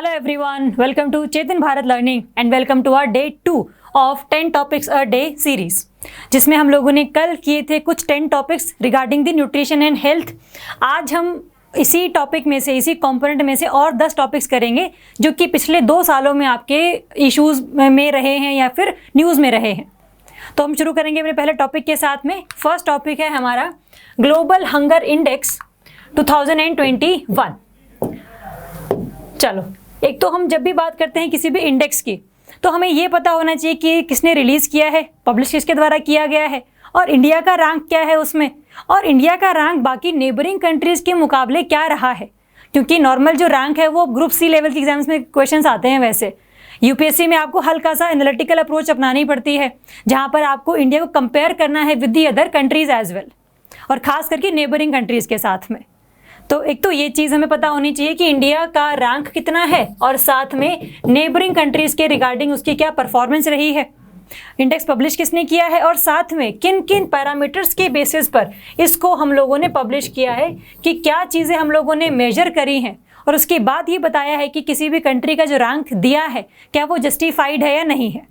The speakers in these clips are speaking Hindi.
Hello everyone, welcome to Chetan Bharat Learning and welcome to our day 2 of 10 topics a day series, जिसमें हम लोगों ने कल किए थे कुछ 10 topics regarding the nutrition and health. आज हम इसी टॉपिक में से, इसी कंपोनेंट में से और 10 टॉपिक्स करेंगे जो कि पिछले 2 सालों में आपके इश्यूज में रहे हैं या फिर न्यूज़ में रहे हैं। तो हम शुरू करेंगे अपने पहले टॉपिक के साथ में। फर्स्ट टॉपिक है हमारा ग्लोबल हंगर इंडेक्स 2021। चलो, एक तो हम जब भी बात करते हैं किसी भी इंडेक्स की तो हमें ये पता होना चाहिए कि किसने रिलीज़ किया है, पब्लिश किसके द्वारा किया गया है और इंडिया का रैंक क्या है उसमें, और इंडिया का रैंक बाकी नेबरिंग कंट्रीज़ के मुकाबले क्या रहा है। क्योंकि नॉर्मल जो रैंक है वो ग्रुप सी लेवल के एग्जाम्स में क्वेश्चंस आते हैं। वैसे यूपीएससी में आपको हल्का सा एनालिटिकल अप्रोच अपनानी पड़ती है, जहाँ पर आपको इंडिया को कंपेयर करना है with the other countries as well, और ख़ास करके नेबरिंग कंट्रीज़ के साथ में। तो एक तो ये चीज़ हमें पता होनी चाहिए कि इंडिया का रैंक कितना है और साथ में नेबरिंग कंट्रीज़ के रिगार्डिंग उसकी क्या परफॉर्मेंस रही है, इंडेक्स पब्लिश किसने किया है और साथ में किन किन पैरामीटर्स के बेसिस पर इसको हम लोगों ने पब्लिश किया है, कि क्या चीज़ें हम लोगों ने मेजर करी हैं और उसके बाद ये बताया है कि किसी भी कंट्री का जो रैंक दिया है क्या वो जस्टिफाइड है या नहीं है।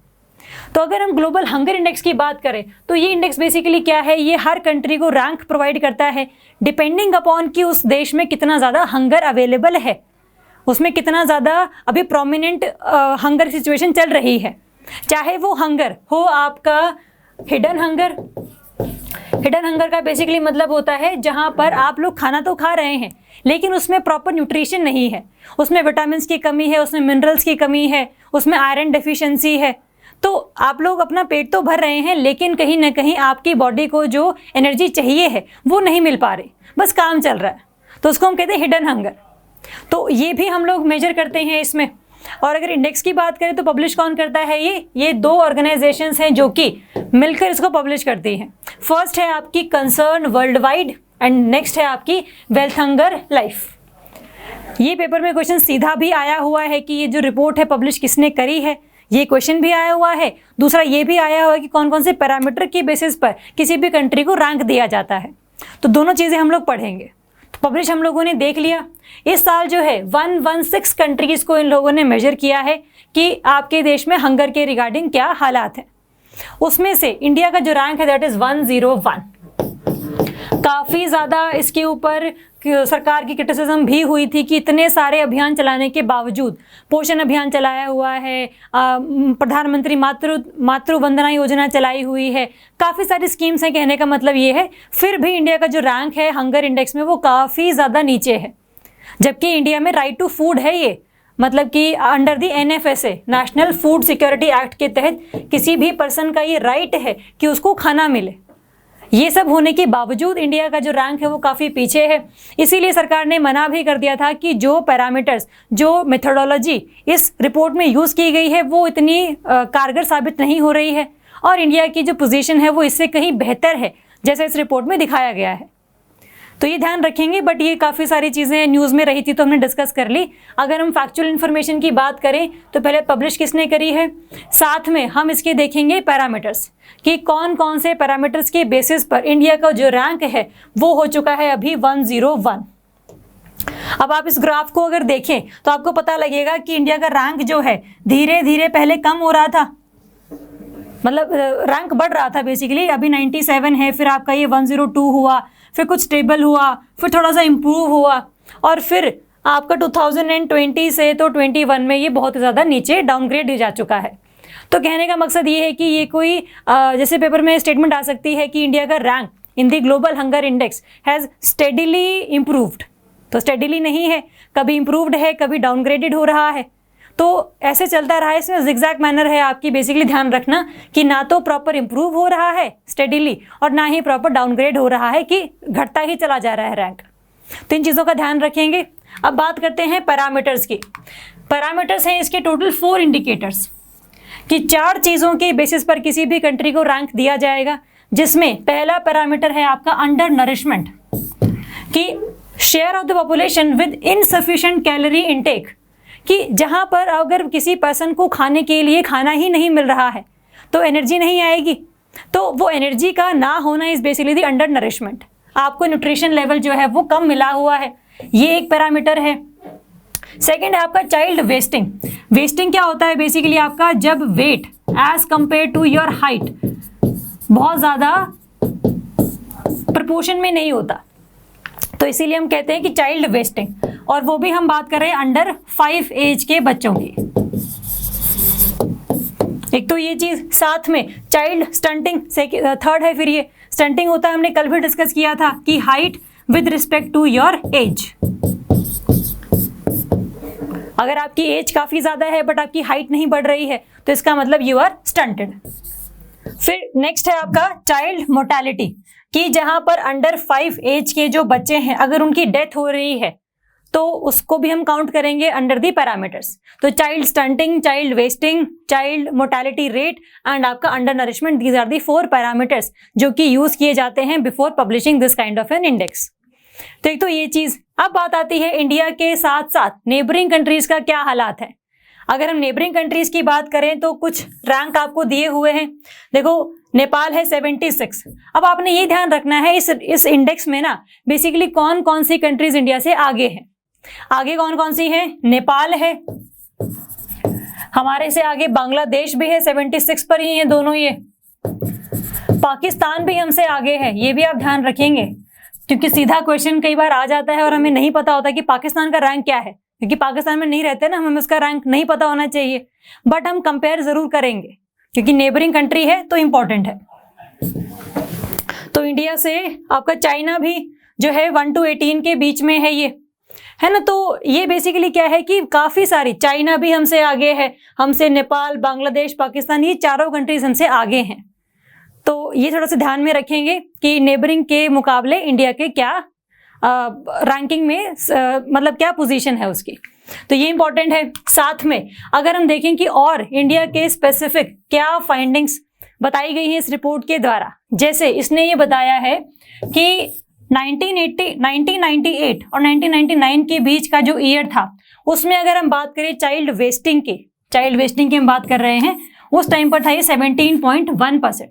तो अगर हम ग्लोबल हंगर इंडेक्स की बात करें तो ये इंडेक्स बेसिकली क्या है, ये हर कंट्री को रैंक प्रोवाइड करता है डिपेंडिंग अपॉन कि उस देश में कितना ज़्यादा हंगर अवेलेबल है, उसमें कितना ज़्यादा अभी प्रोमिनेंट हंगर सिचुएशन चल रही है। चाहे वो हंगर हो आपका हिडन हंगर। हिडन हंगर का बेसिकली मतलब होता है जहाँ पर आप लोग खाना तो खा रहे हैं लेकिन उसमें प्रॉपर न्यूट्रिशन नहीं है, उसमें विटामिन्स की कमी है, उसमें मिनरल्स की कमी है, उसमें आयरन डेफिशिएंसी है। तो आप लोग अपना पेट तो भर रहे हैं लेकिन कहीं ना कहीं आपकी बॉडी को जो एनर्जी चाहिए है वो नहीं मिल पा रही, बस काम चल रहा है, तो उसको हम कहते हैं हिडन हंगर। तो ये भी हम लोग मेजर करते हैं इसमें। और अगर इंडेक्स की बात करें तो पब्लिश कौन करता है, ये 2 ऑर्गेनाइजेशंस हैं जो कि मिलकर इसको पब्लिश करती हैं। फर्स्ट है आपकी concern world wide and next है आपकी वेल्थ हंगर लाइफ। ये पेपर में क्वेश्चन सीधा भी आया हुआ है कि ये जो रिपोर्ट है पब्लिश किसने करी है, ये क्वेश्चन भी आया हुआ है। दूसरा ये भी आया हुआ है कि कौन कौन से पैरामीटर की बेसिस पर किसी भी कंट्री को रैंक दिया जाता है। तो दोनों चीज़ें हम लोग पढ़ेंगे। तो पब्लिश हम लोगों ने देख लिया। इस साल जो है 116 कंट्रीज़ को इन लोगों ने मेजर किया है कि आपके देश में हंगर के रिगार्डिंग क्या हालात हैं। उसमें से इंडिया का जो रैंक है दैट इज़ 101। काफ़ी ज़्यादा इसके ऊपर सरकार की क्रिटिसिज्म भी हुई थी कि इतने सारे अभियान चलाने के बावजूद, पोषण अभियान चलाया हुआ है, प्रधानमंत्री मातृ वंदना योजना चलाई हुई है, काफ़ी सारी स्कीम्स हैं। कहने का मतलब ये है फिर भी इंडिया का जो रैंक है हंगर इंडेक्स में वो काफ़ी ज़्यादा नीचे है। जबकि इंडिया में राइट टू फूड है, ये मतलब कि under the NFSA national food security act के तहत किसी भी पर्सन का ये राइट है कि उसको खाना मिले। ये सब होने के बावजूद इंडिया का जो रैंक है वो काफ़ी पीछे है। इसीलिए सरकार ने मना भी कर दिया था कि जो पैरामीटर्स, जो मेथोडोलॉजी इस रिपोर्ट में यूज़ की गई है वो इतनी कारगर साबित नहीं हो रही है और इंडिया की जो पोजीशन है वो इससे कहीं बेहतर है जैसे इस रिपोर्ट में दिखाया गया है। तो ये ध्यान रखेंगे। बट ये काफ़ी सारी चीज़ें न्यूज़ में रही थी तो हमने डिस्कस कर ली। अगर हम फैक्चुअल इन्फॉर्मेशन की बात करें तो पहले पब्लिश किसने करी है, साथ में हम इसके देखेंगे पैरामीटर्स कि कौन कौन से पैरामीटर्स के बेसिस पर इंडिया का जो रैंक है वो हो चुका है अभी 101। अब आप इस ग्राफ को अगर देखें तो आपको पता लगेगा कि इंडिया का रैंक जो है धीरे धीरे पहले कम हो रहा था, मतलब रैंक बढ़ रहा था बेसिकली। अभी 97 है, फिर आपका ये 102 हुआ, फिर कुछ स्टेबल हुआ, फिर थोड़ा सा इम्प्रूव हुआ और फिर आपका 2020 से तो 21 में ये बहुत ज़्यादा नीचे डाउनग्रेड जा चुका है। तो कहने का मकसद ये है कि ये कोई जैसे पेपर में स्टेटमेंट आ सकती है कि इंडिया का rank in the global hunger index has steadily improved. तो स्टेडिली नहीं है, कभी इम्प्रूव्ड है, कभी डाउनग्रेडेड हो रहा है। तो ऐसे चलता रहा है, इसमें जिगजैग मैनर है आपकी बेसिकली ध्यान रखना कि ना तो प्रॉपर इम्प्रूव हो रहा है स्टेडिली और ना ही प्रॉपर डाउनग्रेड हो रहा है कि घटता ही चला जा रहा है रैंक। तो इन चीज़ों का ध्यान रखेंगे। अब बात करते हैं पैरामीटर्स की। पैरामीटर्स हैं इसके टोटल 4 इंडिकेटर्स कि 4 चीज़ों के बेसिस पर किसी भी कंट्री को रैंक दिया जाएगा, जिसमें पहला पैरामीटर है आपका अंडर नरिशमेंट, कि share of the population with insufficient calorie intake, कि जहाँ पर अगर किसी पर्सन को खाने के लिए खाना ही नहीं मिल रहा है तो एनर्जी नहीं आएगी। तो वो एनर्जी का ना होना is basically the under nourishment, आपको न्यूट्रिशन लेवल जो है वो कम मिला हुआ है, ये एक पैरामीटर है। सेकेंड है आपका चाइल्ड वेस्टिंग। वेस्टिंग क्या होता है? बेसिकली आपका जब weight as compare to your height बहुत ज़्यादा प्रपोर्शन में नहीं होता, तो इसीलिए हम कहते हैं कि चाइल्ड वेस्टिंग, और वो भी हम बात कर रहे हैं अंडर 5 एज के बच्चों की। एक तो ये चीज, साथ में चाइल्ड स्टंटिंग थर्ड है। फिर ये स्टंटिंग होता है, हमने कल भी डिस्कस किया था कि height with respect to your age. अगर आपकी एज काफी ज्यादा है बट आपकी हाइट नहीं बढ़ रही है तो इसका मतलब यू आर स्टंटेड। फिर नेक्स्ट है आपका चाइल्ड मोर्टेलिटी, कि जहां पर अंडर 5 एज के जो बच्चे हैं अगर उनकी डेथ हो रही है तो उसको भी हम काउंट करेंगे अंडर दी पैरामीटर्स। तो child stunting, child wasting, child mortality rate and आपका undernourishment, these are the 4 parameters जो कि यूज किए जाते हैं before publishing this kind of an index. तो एक तो ये चीज। अब बात आती है इंडिया के साथ साथ नेबरिंग कंट्रीज का क्या हालात है। अगर हम नेबरिंग कंट्रीज की बात करें तो कुछ रैंक आपको दिए हुए हैं। देखो नेपाल है 76। अब आपने ये ध्यान रखना है इस इंडेक्स में ना बेसिकली कौन कौन सी कंट्रीज इंडिया से आगे हैं। आगे कौन कौन सी हैं? नेपाल है, हमारे से आगे बांग्लादेश भी है, 76 पर ही है दोनों ये। पाकिस्तान भी हमसे आगे है, ये भी आप ध्यान रखेंगे क्योंकि सीधा क्वेश्चन कई बार आ जाता है और हमें नहीं पता होता कि पाकिस्तान का रैंक क्या है, क्योंकि पाकिस्तान में नहीं रहते ना, हमें उसका रैंक नहीं पता होना चाहिए, बट हम कंपेयर जरूर करेंगे क्योंकि नेबरिंग कंट्री है तो इंपॉर्टेंट है। तो इंडिया से आपका चाइना भी जो है 1 to 18 के बीच में है, ये है ना। तो ये बेसिकली क्या है कि काफी सारी, चाइना भी हमसे आगे है, हमसे नेपाल, बांग्लादेश, पाकिस्तान, ये चारों कंट्रीज हमसे आगे हैं। तो ये थोड़ा सा ध्यान में रखेंगे कि नेबरिंग के मुकाबले इंडिया के क्या रैंकिंग में मतलब क्या पोजीशन है उसकी, तो ये इंपॉर्टेंट है। साथ में अगर हम देखें कि और इंडिया के स्पेसिफिक क्या फाइंडिंग्स बताई गई हैं इस रिपोर्ट के द्वारा, जैसे इसने ये बताया है कि 1998 और 1999 के बीच का जो ईयर था उसमें अगर हम बात करें चाइल्ड वेस्टिंग की हम बात कर रहे हैं, उस टाइम पर था ये 17.1%,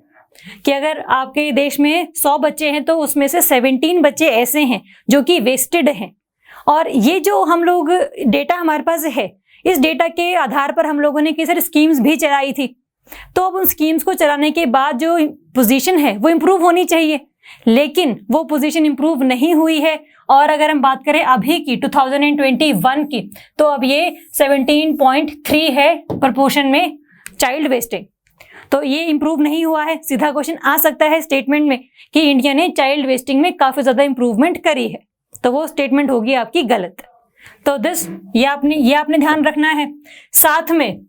कि अगर आपके देश में 100 बच्चे हैं तो उसमें से 17 बच्चे ऐसे हैं जो कि वेस्टेड हैं। और ये जो हम लोग डेटा हमारे पास है, इस डेटा के आधार पर हम लोगों ने कई सारी स्कीम्स भी चलाई थी। तो अब उन स्कीम्स को चलाने के बाद जो पोजीशन है वो इम्प्रूव होनी चाहिए, लेकिन वो पोजीशन इम्प्रूव नहीं हुई है। और अगर हम बात करें अभी की 2021 की, तो अब ये 17.3 है प्रपोर्शन में चाइल्ड वेस्टिंग। तो ये इंप्रूव नहीं हुआ है। सीधा क्वेश्चन आ सकता है स्टेटमेंट में कि इंडिया ने चाइल्ड वेस्टिंग में काफी ज्यादा इंप्रूवमेंट करी है, तो वो स्टेटमेंट होगी आपकी गलत। तो ये आपने ध्यान रखना है। साथ में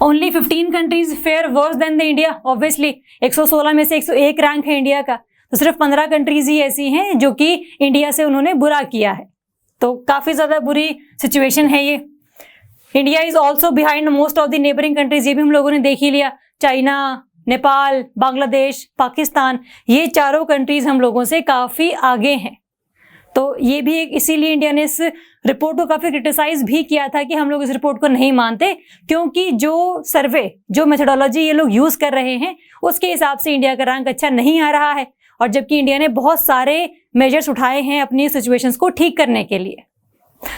only 15 countries fair worse than the India. Obviously 116 में से 101 रैंक है इंडिया का, तो सिर्फ 15 कंट्रीज ही ऐसी हैं जो कि इंडिया से उन्होंने बुरा किया है। तो काफी ज्यादा बुरी सिचुएशन है ये। India is also behind most of the neighbouring countries, ये भी हम लोगों ने देख ही लिया। चाइना, नेपाल, बांग्लादेश, पाकिस्तान, ये चारों कंट्रीज हम लोगों से काफी आगे हैं। तो ये भी एक, इसीलिए इंडिया ने इस रिपोर्ट को काफी क्रिटिसाइज भी किया था कि हम लोग इस रिपोर्ट को नहीं मानते, क्योंकि जो सर्वे, जो मेथोडोलॉजी ये लोग यूज कर रहे हैं उसके हिसाब से इंडिया का रैंक अच्छा नहीं आ रहा है, और जबकि इंडिया ने बहुत सारे मेजर्स उठाए हैं अपनी सिचुएशंस को ठीक करने के लिए।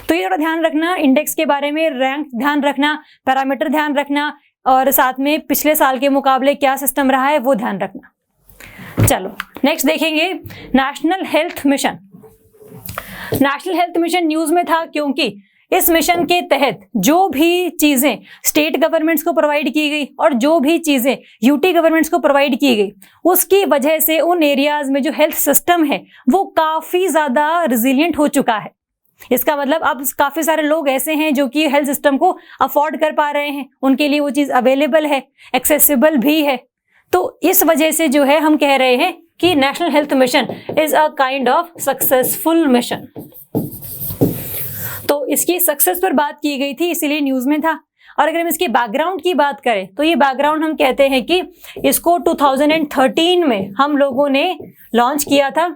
तो ये थोड़ा ध्यान रखना, इंडेक्स के बारे में, रैंक ध्यान रखना, पैरामीटर ध्यान रखना, और साथ में पिछले साल के मुकाबले क्या सिस्टम रहा है वो ध्यान रखना। चलो नेक्स्ट देखेंगे national health mission. National health mission news में था क्योंकि इस मिशन के तहत जो भी चीजें स्टेट गवर्नमेंट्स को प्रोवाइड की गई और जो भी चीजें यूटी गवर्नमेंट्स को प्रोवाइड की गई, उसकी वजह से उन एरियाज में जो हेल्थ सिस्टम है वो काफी ज्यादा रिजिलियंट हो चुका है। इसका मतलब अब काफी सारे लोग ऐसे हैं जो कि हेल्थ सिस्टम को अफोर्ड कर पा रहे हैं, उनके लिए वो चीज अवेलेबल है, एक्सेसिबल भी है। तो इस वजह से जो है हम कह रहे हैं कि national health mission is a kind of successful mission. तो इसकी सक्सेस पर बात की गई थी, इसीलिए न्यूज में था। और अगर हम इसके बैकग्राउंड की बात करें तो ये बैकग्राउंड हम कहते हैं कि इसको 2013 में हम लोगों ने लॉन्च किया था।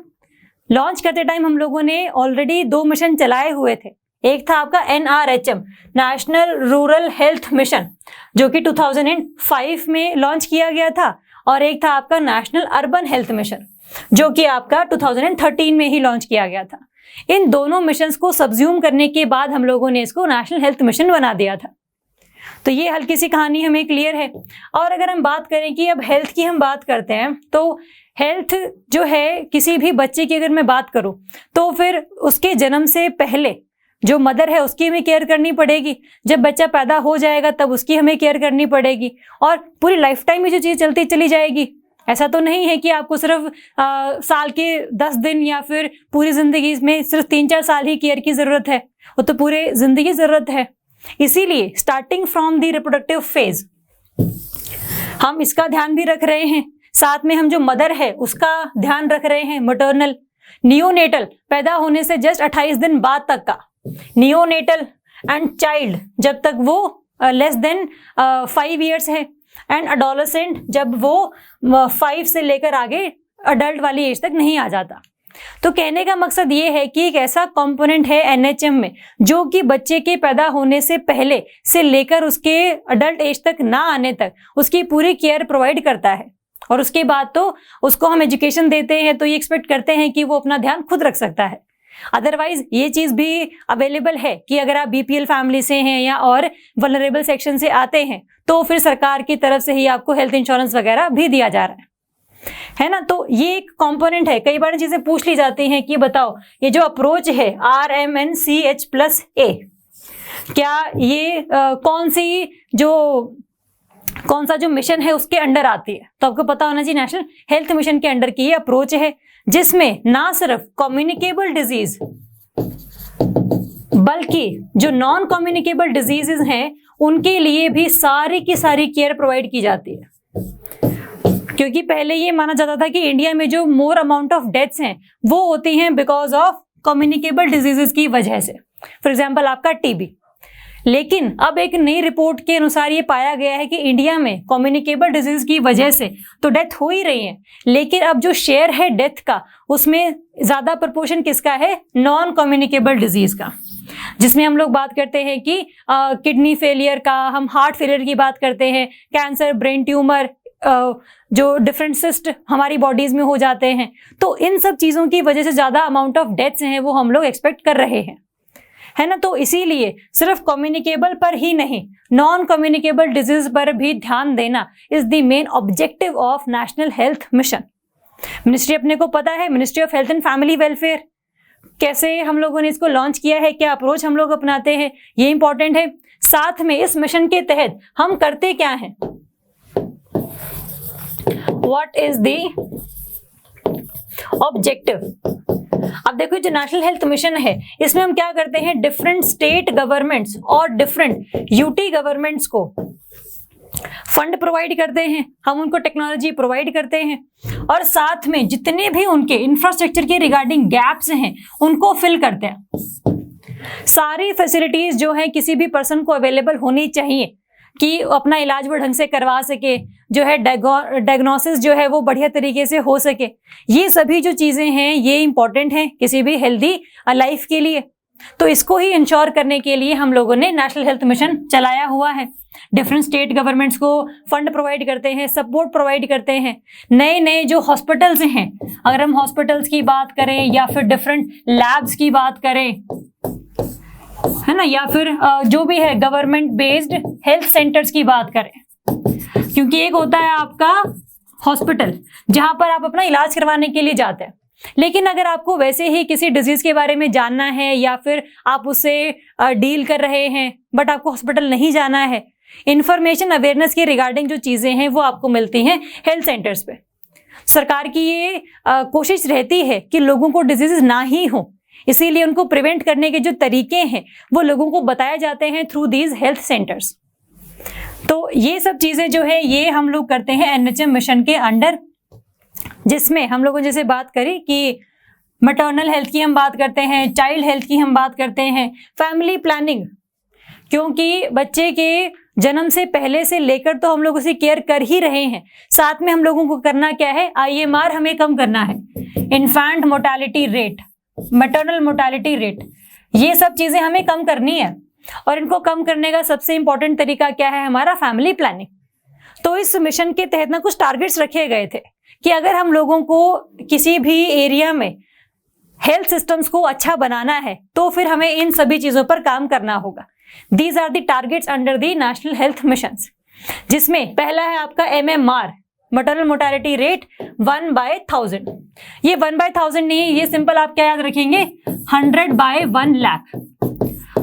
लॉन्च करते टाइम हम लोगों ने ऑलरेडी 2 मिशन चलाए हुए थे। एक था आपका NRHM, national rural health mission, जो कि 2005 में लॉन्च किया गया था, और एक था आपका नेशनल अर्बन हेल्थ मिशन, जो कि आपका 2013 में ही लॉन्च किया गया था। इन दोनों मिशंस को सब्ज्यूम करने के बाद हम लोगों ने इसको नेशनल हेल्थ मिशन बना दिया था। तो ये हल्की सी कहानी हमें क्लियर है। और अगर हम बात करें कि अब हेल्थ की हम बात करते हैं, तो हेल्थ जो है किसी भी बच्चे की अगर मैं बात करूं तो फिर उसके जन्म से पहले जो मदर है उसकी हमें केयर करनी पड़ेगी, जब बच्चा पैदा हो जाएगा तब उसकी हमें केयर करनी पड़ेगी, और पूरी लाइफ टाइम में जो चीज़ चलती चली जाएगी। ऐसा तो नहीं है कि आपको सिर्फ साल के 10 दिन या फिर पूरी जिंदगी में सिर्फ 3-4 साल ही केयर की ज़रूरत है, वो तो पूरे जिंदगी ज़रूरत है। इसीलिए starting from the reproductive phase हम इसका ध्यान भी रख रहे हैं, साथ में हम जो मदर है उसका ध्यान रख रहे हैं, मैटरनल, नियोनेटल पैदा होने से जस्ट 28 दिन बाद तक का, नियोनेटल एंड चाइल्ड जब तक वो लेस देन 5 ईयर्स है, एंड अडोलेसेंट जब वो 5 से लेकर आगे अडल्ट वाली एज तक नहीं आ जाता। तो कहने का मकसद ये है कि एक ऐसा कंपोनेंट है एनएचएम में जो कि बच्चे के पैदा होने से पहले से लेकर उसके अडल्ट एज तक ना आने तक उसकी पूरी केयर प्रोवाइड करता है, और उसके बाद तो उसको हम एजुकेशन देते हैं तो ये एक्सपेक्ट करते हैं कि वो अपना ध्यान खुद रख सकता है। अदरवाइज ये चीज भी अवेलेबल है कि अगर आप बीपीएल फैमिली से हैं या और वल्नरेबल सेक्शन से आते हैं तो फिर सरकार की तरफ से ही आपको हेल्थ इंश्योरेंस वगैरह भी दिया जा रहा है ना। तो ये एक कंपोनेंट है। कई बार चीजें पूछ ली जाती हैं कि बताओ ये जो अप्रोच है RMNCH+A, क्या ये कौन सा जो मिशन है उसके अंडर आती है? तो आपको पता होना चाहिए नेशनल हेल्थ मिशन के अंडर की ये अप्रोच है, जिसमें ना सिर्फ कम्युनिकेबल डिजीज बल्कि जो नॉन कम्युनिकेबल डिजीजेस हैं उनके लिए भी सारी की सारी केयर प्रोवाइड की जाती है। क्योंकि पहले ये माना जाता था कि इंडिया में जो मोर अमाउंट ऑफ डेथ्स हैं वो होती हैं बिकॉज ऑफ कम्युनिकेबल डिजीजेस की वजह से, फॉर एग्जाम्पल आपका टीबी। लेकिन अब एक नई रिपोर्ट के अनुसार ये पाया गया है कि इंडिया में कम्युनिकेबल डिजीज की वजह से तो डेथ हो ही रही है, लेकिन अब जो शेयर है डेथ का उसमें ज्यादा प्रपोर्शन किसका है? नॉन कम्युनिकेबल डिजीज का, जिसमें हम लोग बात करते हैं कि किडनी फेलियर का, हम हार्ट फेलियर की बात करते हैं, कैंसर, ब्रेन ट्यूमर, जो डिफरेंट सिस्ट हमारी बॉडीज में हो जाते हैं। तो इन सब चीजों की वजह से ज्यादा अमाउंट ऑफ डेथ्स हैं वो हम लोग एक्सपेक्ट कर रहे हैं, है ना। तो इसीलिए सिर्फ कम्युनिकेबल पर ही नहीं, नॉन कम्युनिकेबल डिजीज पर भी ध्यान देना is the main objective of national health mission. Ministry अपने को पता है, ministry of health and family welfare, कैसे हम लोगों ने इसको लॉन्च किया है, क्या अप्रोच हम लोग अपनाते हैं, ये इंपॉर्टेंट है। साथ में इस मिशन के तहत हम करते क्या हैं, व्हाट इज द ऑब्जेक्टिव। अब देखो जो नेशनल हेल्थ मिशन है इसमें हम क्या करते हैं, डिफरेंट स्टेट गवर्नमेंट्स और डिफरेंट यूटी गवर्नमेंट्स को फंड प्रोवाइड करते हैं, हम उनको टेक्नोलॉजी प्रोवाइड करते हैं, और साथ में जितने भी उनके इंफ्रास्ट्रक्चर के रिगार्डिंग गैप्स हैं उनको फिल करते हैं। सारी फैसिलिटीज जो है किसी भी पर्सन को अवेलेबल होनी चाहिए कि अपना इलाज वो ढंग से करवा सके, जो है डायग्नोसिस जो है वो बढ़िया तरीके से हो सके। ये सभी जो चीजें हैं ये इंपॉर्टेंट हैं किसी भी हेल्दी लाइफ के लिए। तो इसको ही इंश्योर करने के लिए हम लोगों ने नेशनल हेल्थ मिशन चलाया हुआ है। डिफरेंट स्टेट गवर्नमेंट्स को फंड प्रोवाइड करते हैं, सपोर्ट प्रोवाइड करते हैं। नए नए जो हॉस्पिटल्स हैं, अगर हम हॉस्पिटल्स की बात करें या फिर डिफरेंट लैब्स की बात करें, है ना, या फिर जो भी है गवर्नमेंट बेस्ड हेल्थ सेंटर्स की बात करें, क्योंकि एक होता है आपका हॉस्पिटल जहां पर आप अपना इलाज करवाने के लिए जाते हैं, लेकिन अगर आपको वैसे ही किसी डिजीज के बारे में जानना है या फिर आप उससे डील कर रहे हैं बट आपको हॉस्पिटल नहीं जाना है, इंफॉर्मेशन अवेयरनेस के रिगार्डिंग जो चीजें हैं वो आपको मिलती हैं हेल्थ सेंटर्स पे। सरकार की ये कोशिश रहती है कि लोगों को डिजीज ना ही हो, इसीलिए उनको प्रिवेंट करने के जो तरीके हैं वो लोगों को बताए जाते हैं थ्रू दीज हेल्थ सेंटर्स। तो ये सब चीजें जो है ये हम लोग करते हैं एनएचएम मिशन के अंडर, जिसमें हम लोगों ने जैसे बात करी कि मैटरनल हेल्थ की हम बात करते हैं, चाइल्ड हेल्थ की हम बात करते हैं, फैमिली प्लानिंग, क्योंकि बच्चे के जन्म से पहले से लेकर तो हम लोग उसे केयर कर ही रहे हैं, साथ में हम लोगों को करना क्या है, IMR हमें कम करना है, infant mortality rate, maternal mortality rate, ये सब चीजें हमें कम करनी है। और इनको कम करने का सबसे इंपॉर्टेंट तरीका क्या है, हमारा फैमिली प्लानिंग। तो इस मिशन के तहत ना कुछ टारगेट्स रखे गए थे कि अगर हम लोगों को किसी भी एरिया में हेल्थ सिस्टम्स को अच्छा बनाना है तो फिर हमें इन सभी चीजों पर काम करना होगा। These are the targets under the national health mission, जिसमें पहला है आपका MMR, मैटरनल मोर्टेलिटी रेट 1/1000। ये 1/1000 नहीं, ये सिंपल आप क्या याद रखेंगे, 100/1 लाख।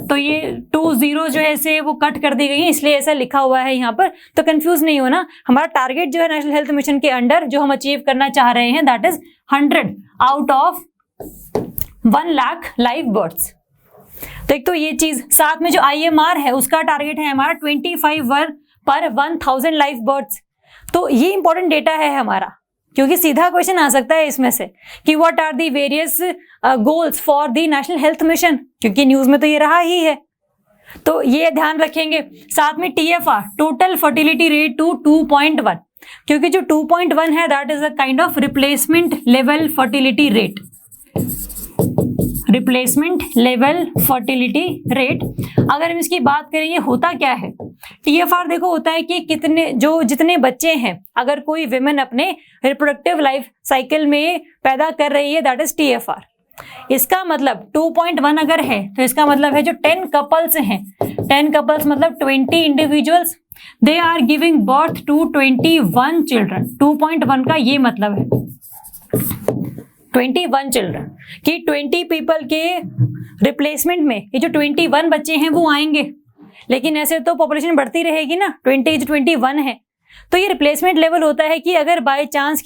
तो ये 2 0 जो है से वो कट कर दी गई है, इसलिए ऐसा लिखा हुआ है यहाँ पर, तो कंफ्यूज नहीं होना। हमारा टारगेट जो है नेशनल हेल्थ मिशन के अंडर जो हम अचीव करना चाह रहे हैं, that is 100 out of 1 lakh live births. तो एक तो ये चीज, साथ में जो IMR है उसका टारगेट है हमारा 25 पर 1000 लाइव बर्थ्स। तो ये इंपॉर्टेंट डेटा है हमारा, क्योंकि सीधा क्वेश्चन आ सकता है इसमें से कि what are the various goals for the national health mission, क्योंकि न्यूज में तो ये रहा ही है, तो ये ध्यान रखेंगे। साथ में TFR, total fertility rate to 2.1, क्योंकि जो 2.1 है that is a kind of replacement level fertility rate. Replacement level fertility rate, अगर हम इसकी बात करें ये होता क्या है, TFR देखो होता है कि जितने बच्चे हैं, अगर कोई विमेन अपने रिप्रोडक्टिव लाइफ साइकिल में पैदा कर रही है, दैट इज TFR। इसका मतलब 2.1 अगर है तो इसका मतलब है जो 10 कपल्स हैं, 10 कपल्स मतलब 20 individuals, they are giving birth to 21 children. 2.1 का ये मतलब है 21 चिल्ड्रन, कि 20 पीपल के रिप्लेसमेंट में ये जो 21 बच्चे हैं वो आएंगे। लेकिन ऐसे तो पॉपुलेशन बढ़ती रहेगी ना, 20 21 है, तो ये रिप्लेसमेंट लेवल होता है कि अगर बाय चांस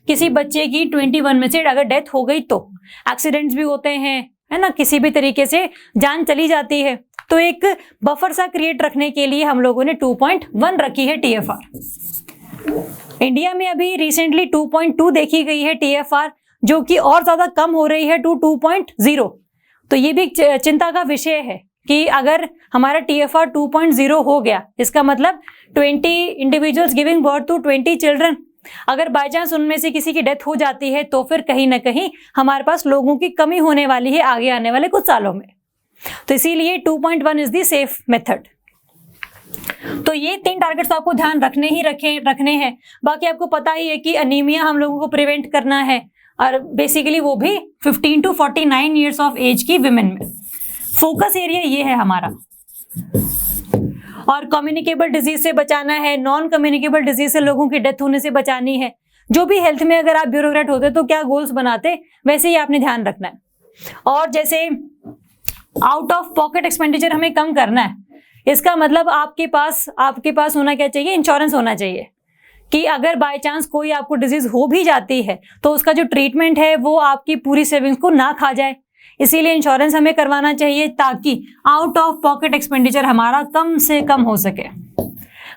किसी बच्चे की 21 में से अगर डेथ हो गई, तो एक्सीडेंट्स भी होते हैं, है ना, किसी भी तरीके से जान चली जाती है, तो एक बफर सा क्रिएट रखने के लिए हम लोगों ने 2.1 रखी है TFR। इंडिया में अभी रिसेंटली 2.2 देखी गई है TFR, जो कि और ज्यादा कम हो रही है टू 2.0। तो ये भी चिंता का विषय है कि अगर हमारा TFR 2.0 हो गया, इसका मतलब 20 individuals giving birth to 20 children, अगर बाय चांस उनमें से किसी की डेथ हो जाती है तो फिर कहीं ना कहीं हमारे पास लोगों की कमी होने वाली है आगे आने वाले कुछ सालों में। तो इसीलिए 2.1 इज द सेफ मेथड। तो ये 3 टारगेट्स आपको ध्यान रखने हैं। बाकी आपको पता ही है कि अनीमिया हम लोगों को प्रिवेंट करना है, और बेसिकली वो भी 15 to 49 ईयर्स ऑफ एज की विमेन में। फोकस एरिया ये है हमारा। और कम्युनिकेबल डिजीज से बचाना है, नॉन कम्युनिकेबल डिजीज से लोगों की डेथ होने से बचानी है। जो भी हेल्थ में अगर आप ब्यूरोक्रेट होते तो क्या गोल्स बनाते, वैसे ही आपने ध्यान रखना है। और जैसे आउट ऑफ पॉकेट एक्सपेंडिचर हमें कम करना है, इसका मतलब आपके पास होना क्या चाहिए, इंश्योरेंस होना चाहिए, कि अगर बाय चांस कोई आपको डिजीज हो भी जाती है तो उसका जो ट्रीटमेंट है वो आपकी पूरी सेविंग्स को ना खा जाए। इसीलिए इंश्योरेंस हमें करवाना चाहिए, ताकि आउट ऑफ पॉकेट एक्सपेंडिचर हमारा कम से कम हो सके।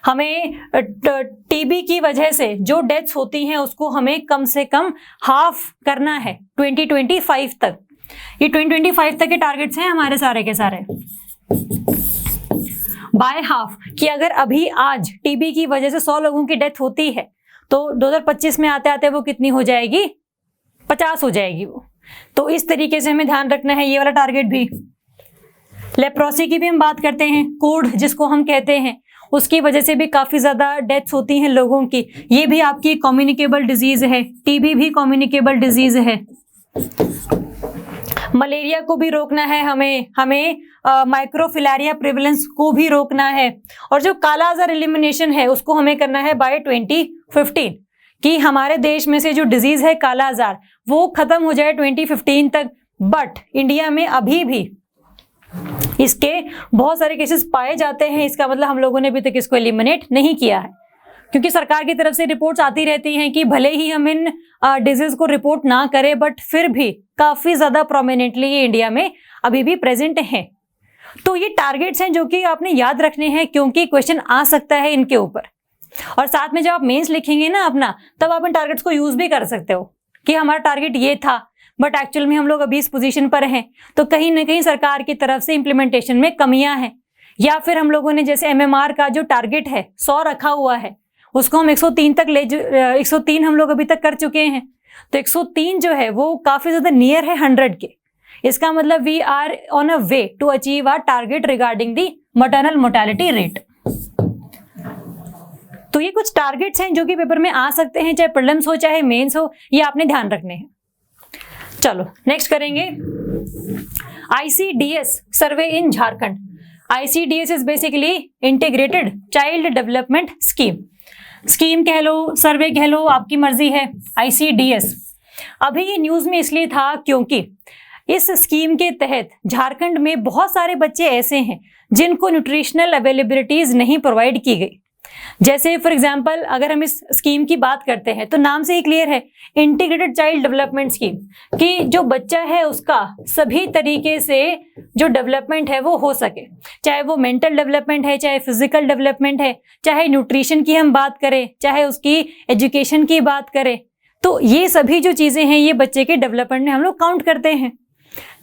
हमें TB की वजह से जो डेथ्स होती हैं उसको हमें कम से कम हाफ करना है 2025 तक। ये 2025 तक के टारगेट्स हैं हमारे सारे के सारे, बाय हाफ। कि अगर अभी आज TB की वजह से 100 लोगों की डेथ होती है तो 2025 में आते आते वो कितनी हो जाएगी, 50 हो जाएगी वो। तो इस तरीके से हमें ध्यान रखना है ये वाला टारगेट भी। लेप्रोसी की भी हम बात करते हैं, कोढ़ जिसको हम कहते हैं, उसकी वजह से भी काफी ज्यादा डेथ्स होती हैं लोगों की। ये भी आपकी कम्युनिकेबल डिजीज है, TB भी कम्युनिकेबल डिजीज है। मलेरिया को भी रोकना है हमें माइक्रोफिलारिया प्रिवेलेंस को भी रोकना है। और जो काला आजार एलिमिनेशन है उसको हमें करना है बाय 2015, कि हमारे देश में से जो डिजीज है काला आजार वो खत्म हो जाए 2015 तक। बट इंडिया में अभी भी इसके बहुत सारे केसेस पाए जाते हैं, इसका मतलब हम लोगों ने अभी तक इसको एलिमिनेट नहीं किया है, क्योंकि सरकार की तरफ से रिपोर्ट्स आती रहती हैं कि भले ही हम इन डिजीज को रिपोर्ट ना करें, बट फिर भी काफी ज्यादा प्रोमिनेंटली ये इंडिया में अभी भी प्रेजेंट हैं। तो ये टारगेट्स हैं जो कि आपने याद रखने हैं, क्योंकि क्वेश्चन आ सकता है इनके ऊपर। और साथ में जब आप मेंस लिखेंगे ना अपना, तब आप इन टारगेट्स को यूज भी कर सकते हो कि हमारा टारगेट ये था, बट एक्चुअल में हम लोग अभी इस पोजीशन पर हैं, तो कहीं ना कहीं सरकार की तरफ से इंप्लीमेंटेशन में कमियां हैं। या फिर हम लोगों ने जैसे MMR का जो टारगेट है 100 रखा हुआ है, उसको हम 103 तक 103 हम लोग अभी तक कर चुके हैं। तो 103 जो है वो काफी ज्यादा नियर है 100 के। इसका मतलब we are on a way to achieve our target regarding the maternal mortality rate. तो ये कुछ टारगेट्स हैं जो कि पेपर में आ सकते हैं, चाहे प्रीलिम्स हो चाहे मेंस हो, ये आपने ध्यान रखने हैं। चलो नेक्स्ट करेंगे ICDS survey in Jharkhand. ICDS is basically integrated child development scheme कह लो, सर्वे कह लो, आपकी मर्जी है। ICDS अभी ये न्यूज में इसलिए था क्योंकि इस स्कीम के तहत झारखंड में बहुत सारे बच्चे ऐसे हैं जिनको न्यूट्रिशनल अवेलेबिलिटीज नहीं प्रोवाइड की गई। जैसे फॉर एग्जांपल अगर हम इस स्कीम की बात करते हैं तो नाम से ही क्लियर है, इंटीग्रेटेड चाइल्ड डेवलपमेंट स्कीम, कि जो बच्चा है उसका सभी तरीके से जो डेवलपमेंट है वो हो सके, चाहे वो मेंटल डेवलपमेंट है, चाहे फिजिकल डेवलपमेंट है, चाहे न्यूट्रिशन की हम बात करें, चाहे उसकी एजुकेशन की बात करें, तो ये सभी जो चीजें हैं ये बच्चे के डेवलपमेंट में हम लोग काउंट करते हैं,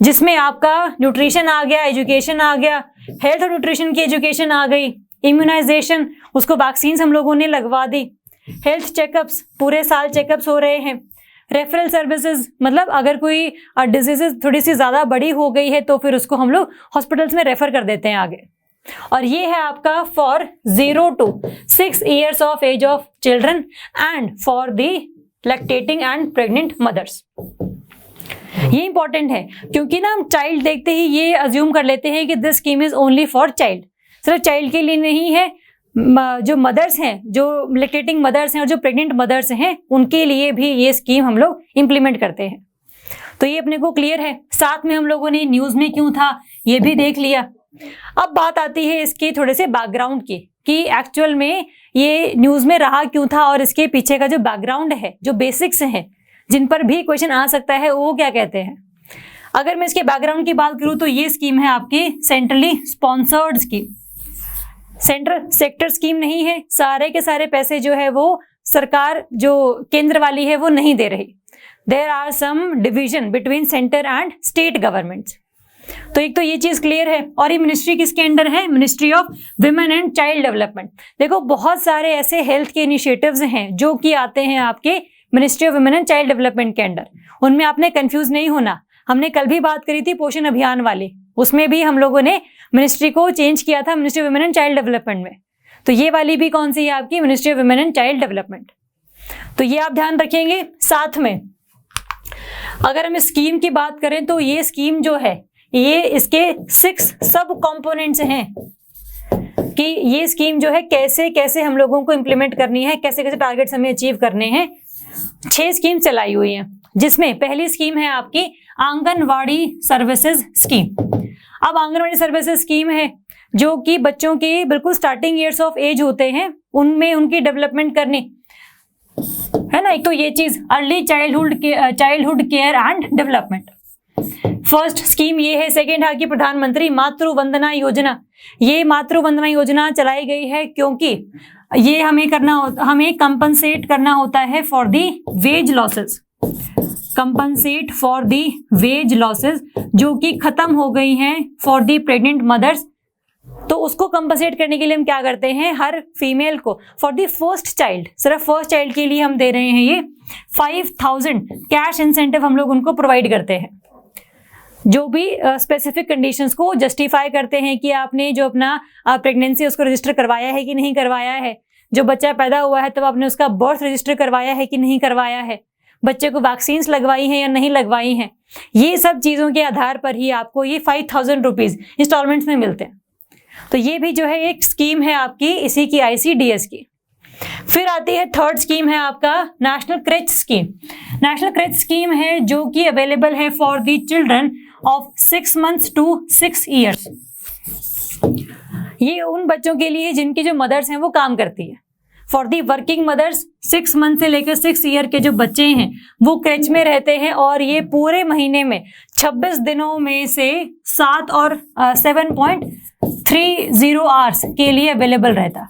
जिसमें आपका न्यूट्रिशन आ गया, एजुकेशन आ गया, हेल्थ और न्यूट्रिशन की एजुकेशन आ गई, इम्यूनाइजेशन, उसको वैक्सीन हम लोगों ने लगवा दी, हेल्थ चेकअप्स, पूरे साल चेकअप्स हो रहे हैं, रेफरल सर्विसेज, मतलब अगर कोई डिजीजेस थोड़ी सी ज़्यादा बड़ी हो गई है तो फिर उसको हम लोग हॉस्पिटल्स में रेफर कर देते हैं आगे। और ये है आपका for 0 to 6 years of age of children and for the lactating and pregnant mothers. ये इंपॉर्टेंट है क्योंकि ना हम चाइल्ड देखते ही ये अज्यूम कर लेते हैं कि this scheme is only for child, सिर्फ चाइल्ड के लिए नहीं है, जो मदर्स हैं, जो लैक्टेटिंग मदर्स हैं और जो प्रेग्नेंट मदर्स हैं उनके लिए भी ये स्कीम हम लोग इम्प्लीमेंट करते हैं। तो ये अपने को क्लियर है। साथ में हम लोगों ने न्यूज में क्यों था ये भी देख लिया। अब बात आती है इसके थोड़े से बैकग्राउंड की कि एक्चुअल में ये न्यूज में रहा क्यों था और इसके पीछे का जो बैकग्राउंड है, जो बेसिक्स हैं जिन पर भी क्वेश्चन आ सकता है, वो क्या कहते हैं। अगर मैं इसके बैकग्राउंड की बात करूं तो ये स्कीम है आपकी centrally sponsored scheme, central sector scheme नहीं है। सारे के सारे पैसे जो है वो सरकार जो केंद्र वाली है वो नहीं दे रही। There are some division between centre and state governments. तो एक तो ये चीज क्लियर है। और ये मिनिस्ट्री किसके अंडर है? Ministry of women and child development. देखो बहुत सारे ऐसे हेल्थ के इनिशिएटिव्स हैं जो कि आते हैं आपके ministry of women and child development के अंडर। उनमें आपने कंफ्यूज नहीं होना। हमने कल भी बात करी थी पोषण अभियान वाली, उसमें भी हम लोगों ने मिनिस्ट्री को चेंज किया था ministry of women and child development में। तो ये वाली भी कौन सी है आपकी? Ministry of women and child development. तो ये आप ध्यान रखेंगे। साथ में अगर हम स्कीम की बात करें तो ये स्कीम जो है ये इसके 6 सब कंपोनेंट्स हैं कि ये स्कीम जो है कैसे कैसे हम लोगों को इंप्लीमेंट करनी है, कैसे कैसे टारगेट्स हमें अचीव करने हैं। 6 स्कीम चलाई हुई हैं, जिसमें पहली स्कीम है आपकी आंगनवाड़ी सर्विसेज स्कीम। अब आंगनवाड़ी सर्विसेज स्कीम है जो कि बच्चों के बिल्कुल स्टार्टिंग ईयर्स ऑफ एज होते हैं उनमें उनकी डेवलपमेंट करनी है ना। एक तो ये चीज early childhood care and development, first scheme ये है। सेकेंड है कि प्रधानमंत्री मातृ वंदना योजना। ये मातृ वंदना योजना चलाई गई है क्योंकि ये हमें कंपनसेट करना होता है for the wage losses, compensate for the wage losses जो कि खत्म हो गई हैं फॉर दी प्रेग्नेंट मदर्स। तो उसको कंपनसेट करने के लिए हम क्या करते हैं, हर फीमेल को फॉर दी फर्स्ट चाइल्ड, सिर्फ फर्स्ट चाइल्ड के लिए हम दे रहे हैं ये 5000 कैश इंसेंटिव हम लोग उनको प्रोवाइड करते हैं, जो भी स्पेसिफिक कंडीशंस को जस्टिफाई करते हैं कि आपने जो अपना प्रेगनेंसी उसको रजिस्टर करवाया है कि नहीं करवाया है, जो बच्चा पैदा हुआ है तब आपने उसका बर्थ रजिस्टर करवाया है कि नहीं करवाया है, बच्चे को वैक्सीन्स लगवाई हैं या नहीं लगवाई हैं। ये सब चीज़ों के आधार पर ही आपको ये 5000 रुपीज़ इंस्टॉलमेंट्स में मिलते हैं। तो ये भी जो है एक स्कीम है आपकी इसी की ICDS की। फिर आती है थर्ड स्कीम है आपका national creche scheme. National creche scheme है जो कि अवेलेबल है for the children of 6 months to 6 years। ये उन बच्चों के लिए जिनकी जो मदर्स हैं वो काम करती है। For the working mothers 6 months से लेकर 6 year के जो बच्चे हैं वो क्रेच में रहते हैं और ये पूरे महीने में 26 दिनों में से 7 और 7.30 आवर्स के लिए अवेलेबल रहता।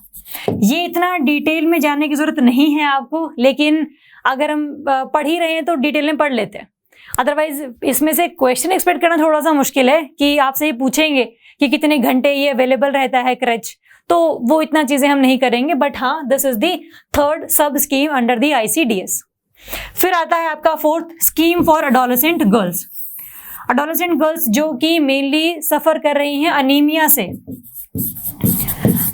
ये इतना डिटेल में जाने की जरूरत नहीं है आपको, लेकिन अगर हम पढ़ ही रहे हैं तो डिटेल में पढ़ लेते हैं। अदरवाइज इसमें से क्वेश्चन एक्सपेक्ट करना थोड़ा सा मुश्किल है कि आपसे ये पूछेंगे कि कितने घंटे ये अवेलेबल रहता है क्रेच, तो वो इतना चीजें हम नहीं करेंगे। बट हाँ, दिस इज दी थर्ड सब स्कीम अंडर दी ICDS। फिर आता है आपका fourth scheme for adolescent girls. Adolescent girls जो कि मेनली सफर कर रही हैं अनीमिया से।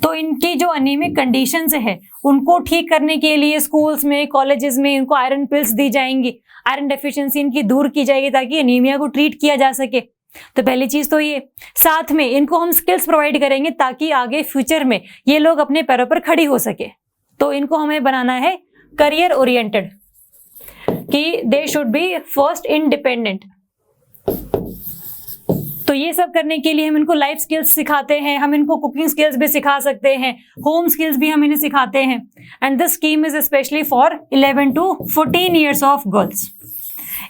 तो तो इनकी जो अनीमिक कंडीशंस है उनको ठीक करने के लिए स्कूल्स में, कॉलेजेस में इनको आयरन पिल्स दी जाएंगी, आयरन डेफिशिएंसी इनकी दूर की जाएगी ताकि एनीमिया को ट्रीट किया जा सके। तो पहली चीज तो ये, साथ में इनको हम स्किल्स प्रोवाइड करेंगे ताकि आगे फ्यूचर में ये लोग अपने पैरों पर खड़ी हो सके। तो इनको हमें बनाना है करियर ओरिएंटेड, कि they should be first independent. तो ये सब करने के लिए हम इनको लाइफ स्किल्स सिखाते हैं, हम इनको कुकिंग स्किल्स भी सिखा सकते हैं, होम स्किल्स भी हम इन्हें सिखाते हैं। And this scheme is specially for 11 to 14 years of girls.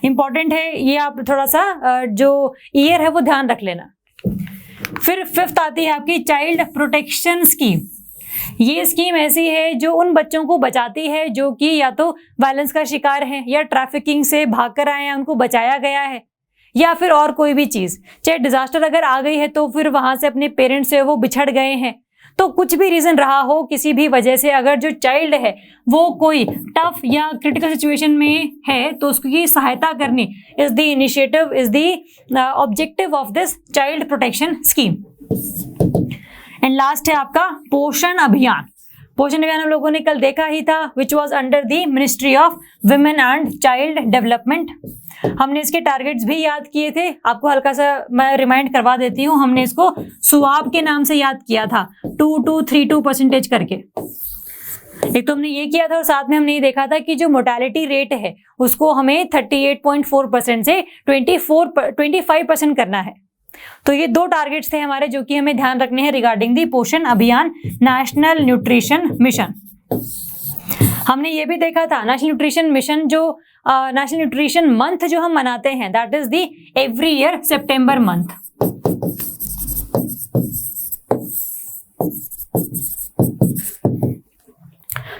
Important है ये, आप थोड़ा सा जो ईयर है वो ध्यान रख लेना। फिर फिफ्थ आती है आपकी चाइल्ड प्रोटेक्शन स्कीम। ये स्कीम ऐसी है जो उन बच्चों को बचाती है जो कि या तो वायलेंस का शिकार हैं या ट्रैफिकिंग से भाग कर आए हैं, उनको बचाया गया है, या फिर और कोई भी चीज, चाहे डिजास्टर अगर आ गई है तो फिर वहां से अपने पेरेंट्स से वो बिछड़ गए हैं, तो कुछ भी रीजन रहा हो, किसी भी वजह से अगर जो चाइल्ड है वो कोई टफ या क्रिटिकल सिचुएशन में है तो उसकी सहायता करनी is the initiative, is the objective of this child protection scheme. And last है आपका पोषण अभियान। पोषण अभियान हम लोगों ने कल देखा ही था, which was under the ministry of women and child development. हमने इसके टारगेट्स भी याद किए थे, आपको हल्का सा मैं रिमाइंड करवा देती हूँ। हमने इसको सुआब के नाम से याद किया था, 2-32% करके। एक तो हमने ये किया था और साथ में हमने ये देखा था कि जो मोर्टेलिटी रेट है उसको हमें 38.4% से 25% करना है। तो ये दो टारगेट्स थे हमारे जो कि हमें ध्यान रखने हैं रिगार्डिंग दी पोषण अभियान, नेशनल न्यूट्रिशन मिशन। हमने ये भी देखा था नेशनल न्यूट्रिशन मिशन, जो नेशनल न्यूट्रिशन मंथ जो हम मनाते हैं, that is the every year September month.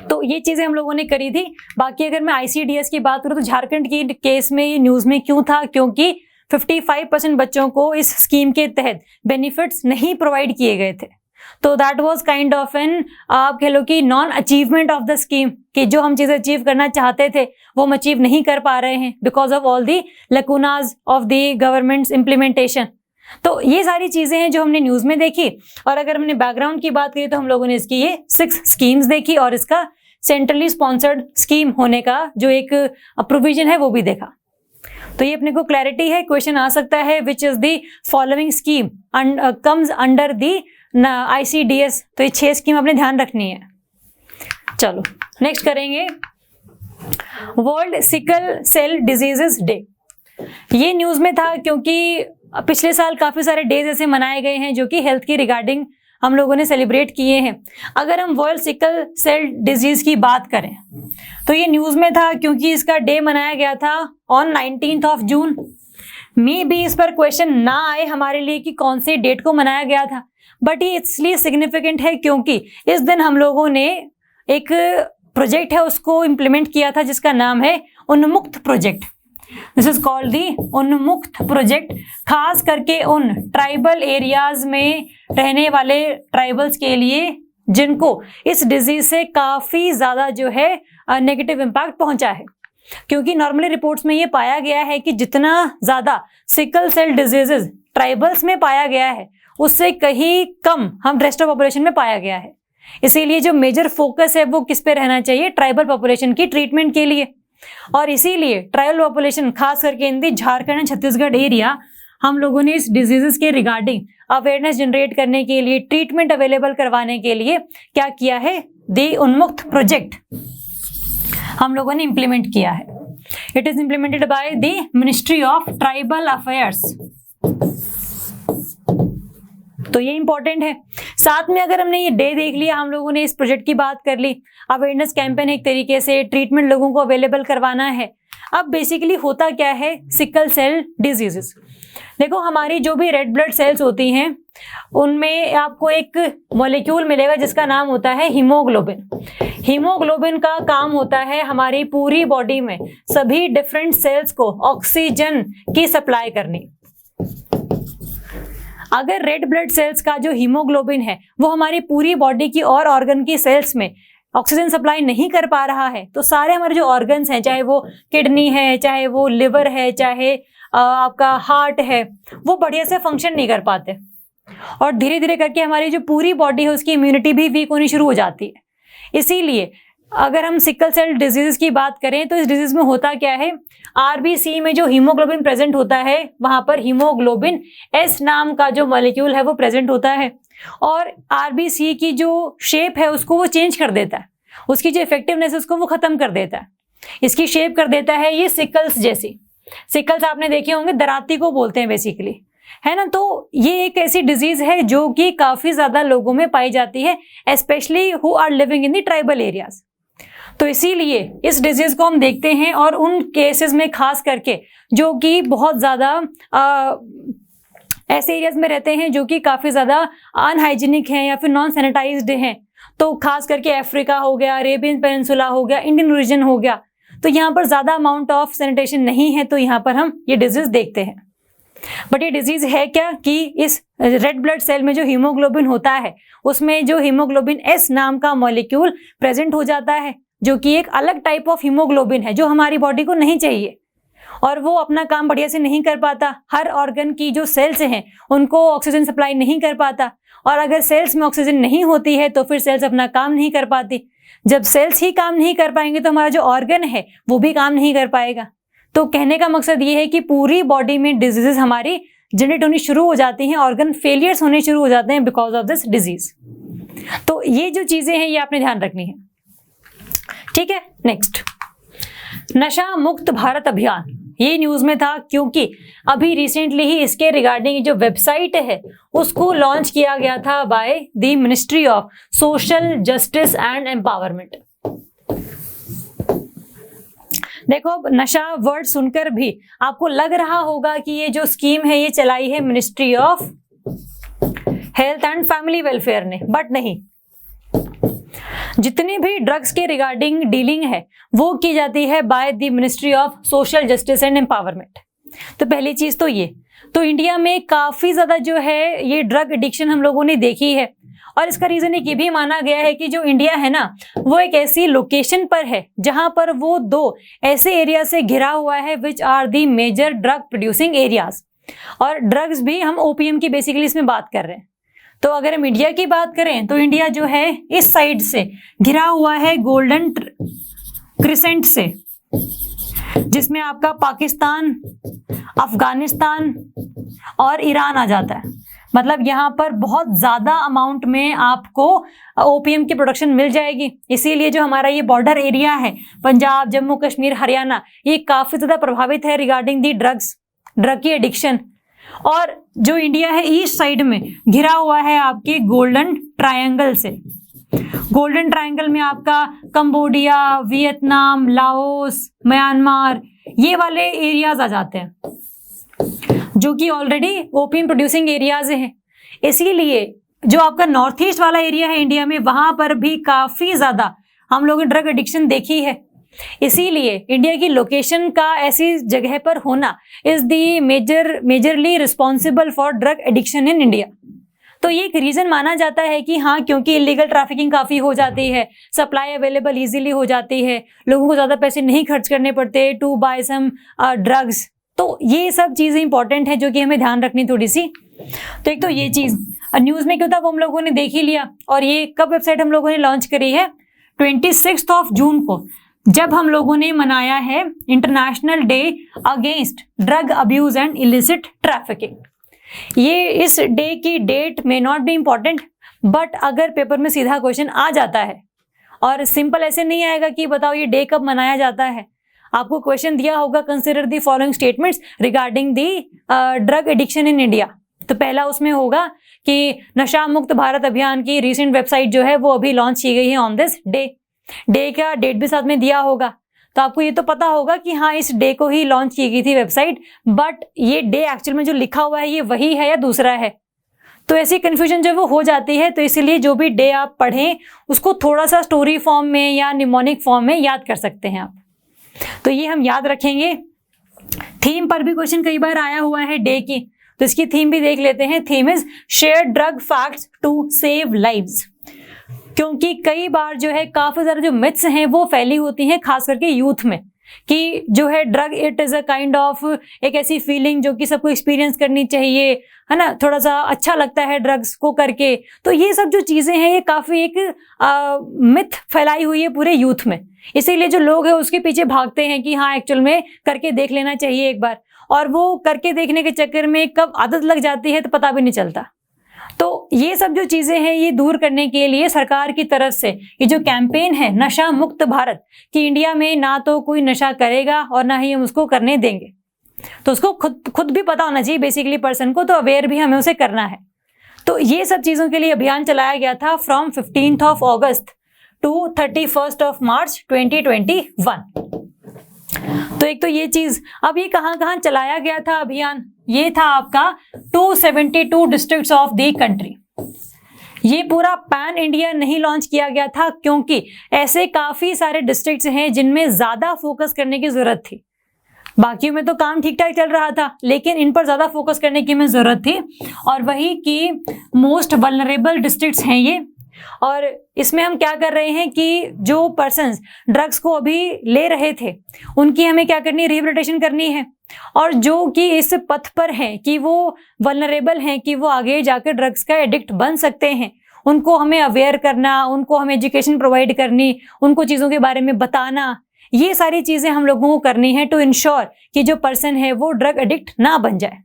तो ये चीजें हम लोगों ने करी थी। बाकी अगर मैं ICDS की बात करूं तो झारखंड की केस में ये न्यूज में क्यों था, क्योंकि 55% बच्चों को इस स्कीम के तहत बेनिफिट्स नहीं प्रोवाइड किए गए थे। तो that was kind of an, आप कह लो कि non achievement of the scheme, कि जो हम चीजें अचीव करना चाहते थे वो हम अचीव नहीं कर पा रहे हैं because of all the lacunae of the government's implementation. तो ये सारी चीजें हैं जो हमने न्यूज में देखी। और अगर हमने बैकग्राउंड की बात करी तो हम लोगों ने इसकी ये 6 स्कीम्स देखी और इसका सेंट्रली स्पॉन्सर्ड स्कीम होने का जो एक प्रोविजन है वो भी देखा। तो ये अपने को क्लैरिटी है। क्वेश्चन आ सकता है which is the following scheme comes under the ICDS। तो ये 6 स्कीम अपने ध्यान रखनी है। चलो नेक्स्ट करेंगे world sickle cell diseases day. ये न्यूज में था क्योंकि पिछले साल काफी सारे डेज ऐसे मनाए गए हैं जो कि हेल्थ की रिगार्डिंग हम लोगों ने सेलिब्रेट किए हैं। अगर हम वर्ल्ड सिकल सेल डिजीज की बात करें तो ये न्यूज में था क्योंकि इसका डे मनाया गया था ऑन 19 जून। मे बी इस पर क्वेश्चन ना आए हमारे लिए कि कौन से डेट को मनाया गया था, बट ये इसलिए सिग्निफिकेंट है क्योंकि इस दिन हम लोगों ने एक प्रोजेक्ट है उसको इम्प्लीमेंट किया था जिसका नाम है उन्मुक्त project. This is called the उन्मुक्त प्रोजेक्ट। खास करके उन ट्राइबल एरियाज में रहने वाले ट्राइबल्स के लिए जिनको इस डिजीज से काफी ज्यादा जो है नेगेटिव इम्पैक्ट पहुंचा है। क्योंकि नॉर्मली रिपोर्ट्स में ये पाया गया है कि जितना ज्यादा सिकल सेल डिजीजेस ट्राइबल्स में पाया गया है उससे कहीं कम हम रेस्ट ऑफ पॉपुलेशन में पाया गया है। इसीलिए जो मेजर फोकस है वो किस पे रहना चाहिए, ट्राइबल पॉपुलेशन की ट्रीटमेंट के लिए। और इसीलिए ट्राइबल पॉपुलेशन खास करके इन दी झारखंड एंड छत्तीसगढ़ एरिया हम लोगों ने इस डिजीजेस के रिगार्डिंग अवेयरनेस जनरेट करने के लिए, ट्रीटमेंट अवेलेबल करवाने के लिए क्या किया है, दी उन्मुक्त प्रोजेक्ट हम लोगों ने इंप्लीमेंट किया है। It is implemented by the ministry of tribal affairs. तो ये इंपॉर्टेंट है। साथ में अगर हमने ये डे देख लिया, हम लोगों ने इस प्रोजेक्ट की बात कर ली, अवेयरनेस कैंपेन एक तरीके से ट्रीटमेंट लोगों को अवेलेबल करवाना है। अब बेसिकली होता क्या है सिकल सेल डिजीजेस। देखो हमारी जो भी रेड ब्लड सेल्स होती हैं उनमें आपको एक मॉलिक्यूल मिलेगा जिसका नाम होता है हीमोग्लोबिन। हीमोग्लोबिन का काम होता है हमारी पूरी बॉडी में सभी डिफरेंट सेल्स को ऑक्सीजन की सप्लाई करनी। अगर रेड ब्लड सेल्स का जो हीमोग्लोबिन है वो हमारी पूरी बॉडी की और ऑर्गन की सेल्स में ऑक्सीजन सप्लाई नहीं कर पा रहा है तो सारे हमारे जो ऑर्गन्स हैं, चाहे वो किडनी है, चाहे वो लिवर है, चाहे आपका हार्ट है, वो बढ़िया से फंक्शन नहीं कर पाते। और धीरे धीरे करके हमारी जो पूरी बॉडी है उसकी इम्यूनिटी भी वीक होनी शुरू हो जाती है। इसीलिए अगर हम सिकल सेल डिजीज की बात करें तो इस डिजीज में होता क्या है, आरबीसी में जो हीमोग्लोबिन प्रेजेंट होता है वहां पर हीमोग्लोबिन एस नाम का जो मॉलिक्यूल है वो प्रेजेंट होता है और आरबीसी की जो शेप है उसको वो चेंज कर देता है, उसकी जो इफेक्टिवनेस है उसको वो खत्म कर देता है, इसकी शेप कर देता है ये सिकल्स जैसी। सिकल्स आपने देखे होंगे, दराती को बोलते हैं बेसिकली, है ना। तो ये एक ऐसी डिजीज है जो कि काफी ज्यादा लोगों में पाई जाती है, specially who are living in the tribal areas. तो इसीलिए इस डिजीज को हम देखते हैं और उन केसेस में खास करके जो कि बहुत ज्यादा ऐसे एरियाज में रहते हैं जो कि काफी ज्यादा अनहाइजीनिक हैं या फिर नॉन सैनिटाइज्ड हैं, तो खास करके अफ्रीका हो गया, अरेबियन पेनिनसुला हो गया, इंडियन रीजन हो गया, तो यहाँ पर ज्यादा अमाउंट ऑफ सैनिटेशन नहीं है, तो यहाँ पर हम ये डिजीज देखते हैं। बट ये डिजीज है क्या कि इस रेड ब्लड सेल में जो हीमोग्लोबिन होता है उसमें जो हीमोग्लोबिन एस नाम का मॉलिक्यूल प्रेजेंट हो जाता है, जो कि एक अलग टाइप ऑफ हीमोग्लोबिन है जो हमारी बॉडी को नहीं चाहिए और वो अपना काम बढ़िया से नहीं कर पाता। हर ऑर्गन की जो सेल्स हैं उनको ऑक्सीजन सप्लाई नहीं कर पाता और अगर सेल्स में ऑक्सीजन नहीं होती है तो फिर सेल्स अपना काम नहीं कर पाती। जब सेल्स ही काम नहीं कर पाएंगे तो हमारा जो ऑर्गन है वो भी काम नहीं कर पाएगा। तो कहने का मकसद ये है कि पूरी बॉडी में डिजीजेस हमारी जनरेट होनी शुरू हो जाती हैं, ऑर्गन फेलियर्स होने शुरू हो जाते हैं बिकॉज ऑफ दिस डिजीज। तो ये जो चीजें हैं ये आपने ध्यान रखनी है, ठीक है। नेक्स्ट, नशा मुक्त भारत अभियान, ये न्यूज में था क्योंकि अभी रिसेंटली ही इसके रिगार्डिंग जो वेबसाइट है उसको लॉन्च किया गया था by the ministry of social justice and empowerment. देखो, नशा वर्ड सुनकर भी आपको लग रहा होगा कि ये जो स्कीम है ये चलाई है ministry of health and family welfare ने, बट नहीं। जितनी भी ड्रग्स के रिगार्डिंग डीलिंग है वो की जाती है by the ministry of social justice and empowerment. तो पहली चीज तो ये, तो इंडिया में काफी ज्यादा जो है ये ड्रग एडिक्शन हम लोगों ने देखी है और इसका रीजन एक ये भी माना गया है कि जो इंडिया है ना वो एक ऐसी लोकेशन पर है जहां पर वो दो ऐसे एरिया से घिरा हुआ है which are the major drug producing areas. और ड्रग्स भी हम ओपीएम की बेसिकली इसमें बात कर रहे हैं। तो अगर हम इंडिया की बात करें तो इंडिया जो है इस साइड से घिरा हुआ है गोल्डन क्रिसेंट से, जिसमें आपका पाकिस्तान, अफगानिस्तान और ईरान आ जाता है। मतलब यहाँ पर बहुत ज्यादा अमाउंट में आपको ओपीएम की प्रोडक्शन मिल जाएगी। इसीलिए जो हमारा ये बॉर्डर एरिया है पंजाब, जम्मू कश्मीर, हरियाणा, ये काफी ज्यादा प्रभावित है रिगार्डिंग दी ड्रग्स, ड्रग की एडिक्शन। और जो इंडिया है ईस्ट साइड में घिरा हुआ है आपके गोल्डन ट्रायंगल से। गोल्डन ट्रायंगल में आपका कंबोडिया, वियतनाम, लाओस, म्यांमार, ये वाले एरियाज आ जाते हैं जो कि ऑलरेडी ओपीएम प्रोड्यूसिंग एरियाज हैं। इसीलिए जो आपका नॉर्थ ईस्ट वाला एरिया है इंडिया में, वहां पर भी काफी ज्यादा हम लोगों ने ड्रग एडिक्शन देखी है। इसीलिए इंडिया की लोकेशन का ऐसी जगह पर होना is the majorly responsible for drug addiction in India. तो ये एक रीजन माना जाता है कि हाँ, क्योंकि इलीगल ट्रैफिकिंग काफी हो जाती है, सप्लाई अवेलेबल इजीली हो जाती है, लोगों को ज्यादा पैसे नहीं खर्च करने पड़ते टू बाय सम ड्रग्स। तो ये सब चीजें इंपॉर्टेंट है जो कि हमें ध्यान रखनी थोड़ी सी। तो एक तो ये चीज न्यूज में क्यों था वो हम लोगों ने देख ही लिया। और ये कब वेबसाइट हम लोगों ने लॉन्च करी है? 26 जून को, जब हम लोगों ने मनाया है international day against drug abuse and illicit trafficking. ये इस डे की डेट में नॉट बी इम्पॉर्टेंट, बट अगर पेपर में सीधा क्वेश्चन आ जाता है, और सिंपल ऐसे नहीं आएगा कि बताओ ये डे कब मनाया जाता है, आपको क्वेश्चन दिया होगा consider the following statements regarding the drug addiction in India. तो पहला उसमें होगा कि नशा मुक्त भारत अभियान की रिसेंट वेबसाइट जो है वो अभी लॉन्च की गई है ऑन दिस डे। डे का डेट भी साथ में दिया होगा, तो आपको ये तो पता होगा कि हाँ इस डे को ही लॉन्च की गई थी वेबसाइट, बट ये डे एक्चुअल में जो लिखा हुआ है ये वही है या दूसरा है। तो ऐसी कंफ्यूजन जो वो हो जाती है। तो इसीलिए जो भी डे आप पढ़ें उसको थोड़ा सा स्टोरी फॉर्म में या निमोनिक फॉर्म में याद कर सकते हैं आप। तो ये हम याद रखेंगे। थीम पर भी क्वेश्चन कई बार आया हुआ है डे की, तो इसकी थीम भी देख लेते हैं। Theme is share drug facts to save lives. क्योंकि कई बार जो है काफी सारे जो मिथ्स हैं वो फैली होती हैं खास करके यूथ में, कि जो है drug it is a kind of एक ऐसी फीलिंग जो कि सबको एक्सपीरियंस करनी चाहिए, है ना, थोड़ा सा अच्छा लगता है ड्रग्स को करके। तो ये सब जो चीज़ें हैं ये काफ़ी एक मिथ फैलाई हुई है पूरे यूथ में, इसीलिए जो लोग हैं उसके पीछे भागते हैं कि हाँ एक्चुअल में करके देख लेना चाहिए एक बार, और वो करके देखने के चक्कर में कब आदत लग जाती है तो पता भी नहीं चलता। तो ये सब जो चीज़ें हैं ये दूर करने के लिए सरकार की तरफ से ये जो कैंपेन है नशा मुक्त भारत, कि इंडिया में ना तो कोई नशा करेगा और ना ही हम उसको करने देंगे, तो उसको खुद भी पता होना चाहिए बेसिकली पर्सन को, तो अवेयर भी हमें उसे करना है। तो ये सब चीज़ों के लिए अभियान चलाया गया था फ्रॉम 15 अगस्त टू 31 मार्च 2021। तो एक तो ये चीज़, अब ये कहाँ कहाँ चलाया गया था अभियान, ये था आपका 272 डिस्ट्रिक्ट्स ऑफ द कंट्री। ये पूरा पैन इंडिया नहीं लॉन्च किया गया था क्योंकि ऐसे काफ़ी सारे डिस्ट्रिक्ट्स हैं जिनमें ज़्यादा फोकस करने की ज़रूरत थी। बाकियों में तो काम ठीक ठाक चल रहा था, लेकिन इन पर ज़्यादा फोकस करने की हमें ज़रूरत थी, और वही कि मोस्ट वल्नरेबल डिस्ट्रिक्ट्स हैं ये। और इसमें हम क्या कर रहे हैं कि जो पर्सन्स ड्रग्स को अभी ले रहे थे उनकी हमें क्या करनी है, रिहेबिलिटेशन करनी है, और जो कि इस पथ पर हैं कि वो वल्नरेबल हैं कि वो आगे जाकर ड्रग्स का एडिक्ट बन सकते हैं, उनको हमें अवेयर करना, उनको हमें एजुकेशन प्रोवाइड करनी, उनको चीज़ों के बारे में बताना, ये सारी चीज़ें हम लोगों को करनी है टू इंश्योर कि जो पर्सन है वो ड्रग एडिक्ट ना बन जाए।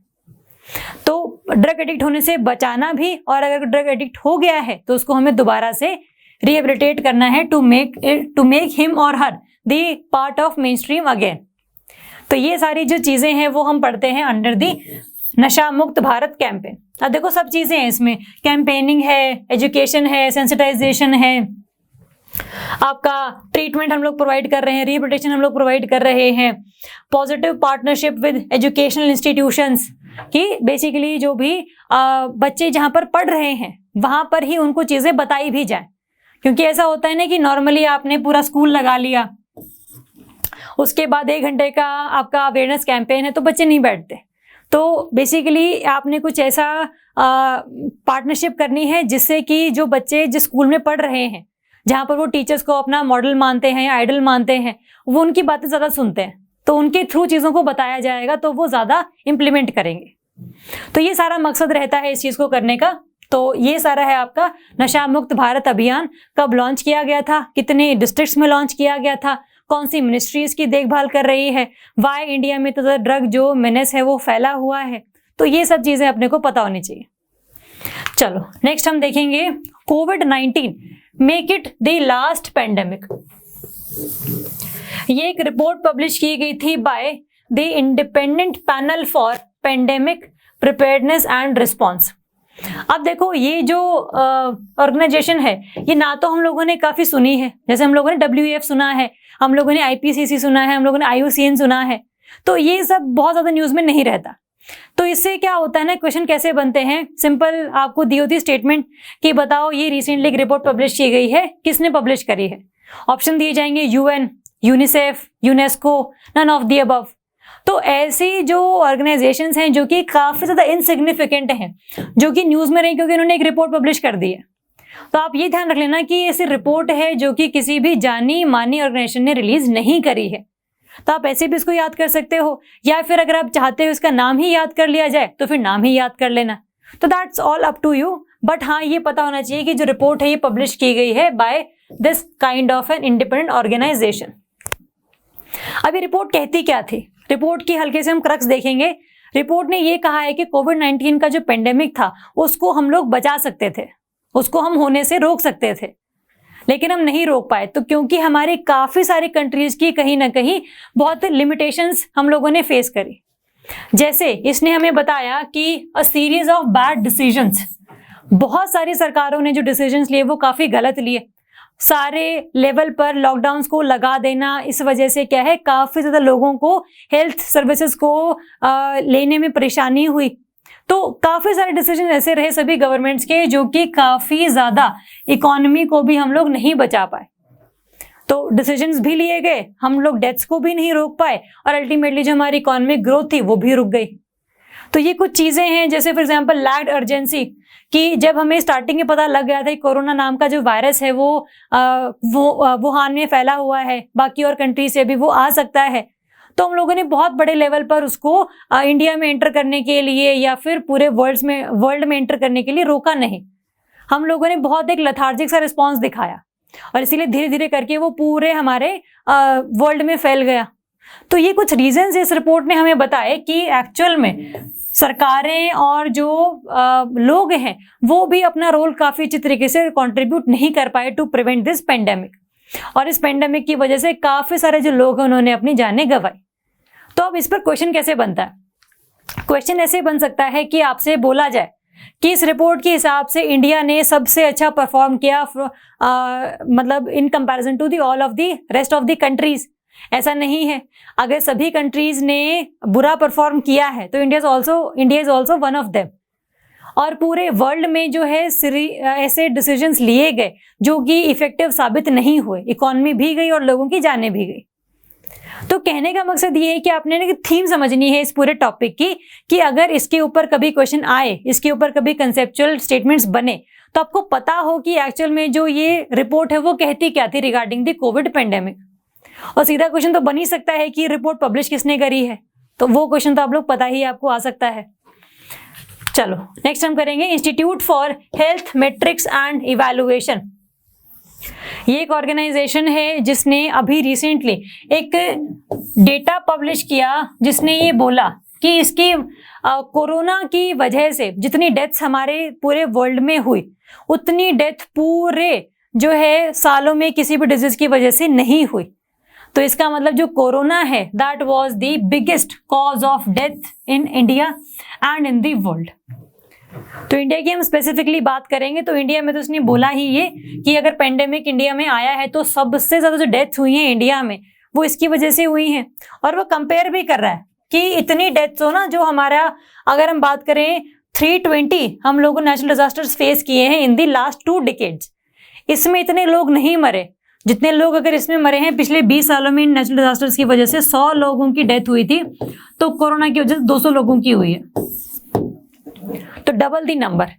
तो ड्रग एडिक्ट होने से बचाना भी, और अगर ड्रग एडिक्ट हो गया है तो उसको हमें दोबारा से रिहेबिलिटेट करना है टू मेक हिम और हर the part of main stream again. तो ये सारी जो चीज़ें हैं वो हम पढ़ते हैं अंडर दी नशा मुक्त भारत कैंपेन। अब देखो सब चीज़ें हैं इसमें, कैंपेनिंग है, एजुकेशन है, सेंसिटाइजेशन है, आपका ट्रीटमेंट हम लोग प्रोवाइड कर रहे हैं, रिहेबिलिटेशन हम लोग प्रोवाइड कर रहे हैं, positive partnership with educational institutions, कि बेसिकली जो भी बच्चे जहाँ पर पढ़ रहे हैं वहाँ पर ही उनको चीज़ें बताई भी जाए। क्योंकि ऐसा होता है ना कि नॉर्मली आपने पूरा स्कूल लगा लिया, उसके बाद 1 घंटे का आपका अवेयरनेस कैंपेन है तो बच्चे नहीं बैठते। तो बेसिकली आपने कुछ ऐसा पार्टनरशिप करनी है जिससे कि जो बच्चे जिस स्कूल में पढ़ रहे हैं, जहाँ पर वो टीचर्स को अपना मॉडल मानते हैं या आइडल मानते हैं, वो उनकी बातें ज़्यादा सुनते हैं, तो उनके थ्रू चीज़ों को बताया जाएगा तो वो ज़्यादा इम्प्लीमेंट करेंगे। तो ये सारा मकसद रहता है इस चीज़ को करने का। तो ये सारा है आपका नशा मुक्त भारत अभियान। कब लॉन्च किया गया था, कितने डिस्ट्रिक्ट्स में लॉन्च किया गया था, कौन सी मिनिस्ट्रीज की देखभाल कर रही है, वाई इंडिया में तो ड्रग जो मेनेस है वो फैला हुआ है, तो ये सब चीज़ें अपने को पता होनी चाहिए। चलो नेक्स्ट हम देखेंगे कोविड-19 make it the last pandemic. ये एक रिपोर्ट पब्लिश की गई थी by the independent panel for pandemic preparedness and response. अब देखो ये जो ऑर्गेनाइजेशन है ये ना तो हम लोगों ने काफ़ी सुनी है, जैसे हम लोगों ने WEF सुना है, हम लोगों ने IPCC सुना है, हम लोगों ने IUCN सुना है, तो ये सब बहुत ज़्यादा न्यूज़ में नहीं रहता। तो इससे क्या होता है ना, क्वेश्चन कैसे बनते हैं, सिंपल आपको दी होती स्टेटमेंट कि बताओ ये रिसेंटली एक रिपोर्ट पब्लिश की गई है, किसने पब्लिश करी है। ऑप्शन दिए जाएंगे UN, UNICEF, UNESCO, none of the above. तो ऐसी जो ऑर्गेनाइजेशंस हैं जो कि काफ़ी ज़्यादा इनसिग्निफिकेंट हैं, जो कि न्यूज़ में रही क्योंकि उन्होंने एक रिपोर्ट पब्लिश कर दी है, तो आप ये ध्यान रख लेना कि ये ऐसी रिपोर्ट है जो कि किसी भी जानी मानी ऑर्गेनाइजेशन ने रिलीज नहीं करी है। तो आप ऐसे भी इसको याद कर सकते हो, या फिर अगर आप चाहते हो इसका नाम ही याद कर लिया जाए तो फिर नाम ही याद कर लेना। तो that's all up to you, but हाँ ये पता होना चाहिए कि जो रिपोर्ट है ये पब्लिश की गई है by this kind of an independent organisation. अब ये रिपोर्ट कहती क्या थी, रिपोर्ट की हल्के से हम क्रक्स देखेंगे। रिपोर्ट ने ये कहा है कि कोविड-19 का जो पेंडेमिक था उसको हम लोग बचा सकते थे, उसको हम होने से रोक सकते थे, लेकिन हम नहीं रोक पाए। तो क्योंकि हमारे काफ़ी सारी कंट्रीज़ की कहीं ना कहीं बहुत लिमिटेशंस हम लोगों ने फेस करी। जैसे इसने हमें बताया कि a series of bad decisions, बहुत सारी सरकारों ने जो डिसीजंस लिए वो काफ़ी गलत लिए। सारे लेवल पर लॉकडाउन्स को लगा देना, इस वजह से क्या है काफ़ी ज़्यादा लोगों को हेल्थ सर्विसेज को लेने में परेशानी हुई। तो काफ़ी सारे डिसीजन ऐसे रहे सभी गवर्नमेंट्स के जो कि काफ़ी ज़्यादा इकोनॉमी को भी हम लोग नहीं बचा पाए। तो डिसीजंस भी लिए गए, हम लोग डेथ्स को भी नहीं रोक पाए, और अल्टीमेटली जो हमारी इकोनॉमिक ग्रोथ थी वो भी रुक गई। तो ये कुछ चीज़ें हैं, जैसे फॉर एग्जांपल लैग्ड अर्जेंसी, कि जब हमें स्टार्टिंग में पता लग गया था कि कोरोना नाम का जो वायरस है वो वुहान में फैला हुआ है, बाकी और कंट्री से भी वो आ सकता है, तो हम लोगों ने बहुत बड़े लेवल पर उसको इंडिया में एंटर करने के लिए या फिर पूरे वर्ल्ड में एंटर करने के लिए रोका नहीं। हम लोगों ने बहुत एक लथार्जिक सा रिस्पॉन्स दिखाया और इसीलिए धीरे धीरे करके वो पूरे हमारे वर्ल्ड में फैल गया। तो ये कुछ रीजंस इस रिपोर्ट ने हमें बताए कि एक्चुअल में सरकारें और जो लोग हैं वो भी अपना रोल काफ़ी अच्छी तरीके से कंट्रीब्यूट नहीं कर पाए टू प्रिवेंट दिस पेंडेमिक, और इस पेंडेमिक की वजह से काफ़ी सारे जो लोग हैं उन्होंने अपनी जानें गंवाई। तो अब इस पर क्वेश्चन कैसे बनता है? क्वेश्चन ऐसे बन सकता है कि आपसे बोला जाए कि इस रिपोर्ट के हिसाब से इंडिया ने सबसे अच्छा परफॉर्म किया, मतलब in comparison to the all of the rest of the countries. ऐसा नहीं है। अगर सभी कंट्रीज ने बुरा परफॉर्म किया है तो India is also one of them. और पूरे वर्ल्ड में जो है ऐसे डिसीजंस लिए गए जो कि इफेक्टिव साबित नहीं हुए, इकोनॉमी भी गई और लोगों की जानें भी गई। तो कहने का मकसद ये है कि आपने थीम समझनी है इस पूरे टॉपिक की, कि अगर इसके ऊपर कभी क्वेश्चन आए, इसके ऊपर कभी कंसेप्चुअल स्टेटमेंट्स बने, तो आपको पता हो कि एक्चुअल में जो ये रिपोर्ट है वो कहती क्या थी रिगार्डिंग द कोविड पेंडेमिक। और सीधा क्वेश्चन तो बन ही सकता है कि रिपोर्ट पब्लिश किसने करी है, तो वो क्वेश्चन तो आप लोग पता ही आपको आ सकता है। चलो नेक्स्ट हम करेंगे institute for health matrix and evaluation. ये एक ऑर्गेनाइजेशन है जिसने अभी रिसेंटली एक डेटा पब्लिश किया जिसने ये बोला कि इसकी कोरोना की वजह से जितनी डेथ्स हमारे पूरे वर्ल्ड में हुई उतनी डेथ पूरे जो है सालों में किसी भी डिजीज की वजह से नहीं हुई। तो इसका मतलब जो कोरोना है that was the biggest cause of death in India and in the world. तो इंडिया की हम स्पेसिफिकली बात करेंगे तो इंडिया में तो उसने बोला ही ये कि अगर पेंडेमिक इंडिया में आया है तो सबसे ज्यादा जो डेथ्स हुई हैं इंडिया में वो इसकी वजह से हुई हैं। और वो कंपेयर भी कर रहा है कि इतनी डेथ्स हो ना, जो हमारा अगर हम बात करें 320 हम लोगों ने नेचुरल डिजास्टर्स फेस किए हैं इन दी लास्ट 2 डिकेड्स, इसमें इतने लोग नहीं मरे जितने लोग अगर इसमें मरे हैं पिछले 20 सालों में इन नेचुरल डिजास्टर्स की वजह से। 100 लोगों की डेथ हुई थी तो कोरोना की वजह से 200 लोगों की हुई है, तो डबल दी नंबर।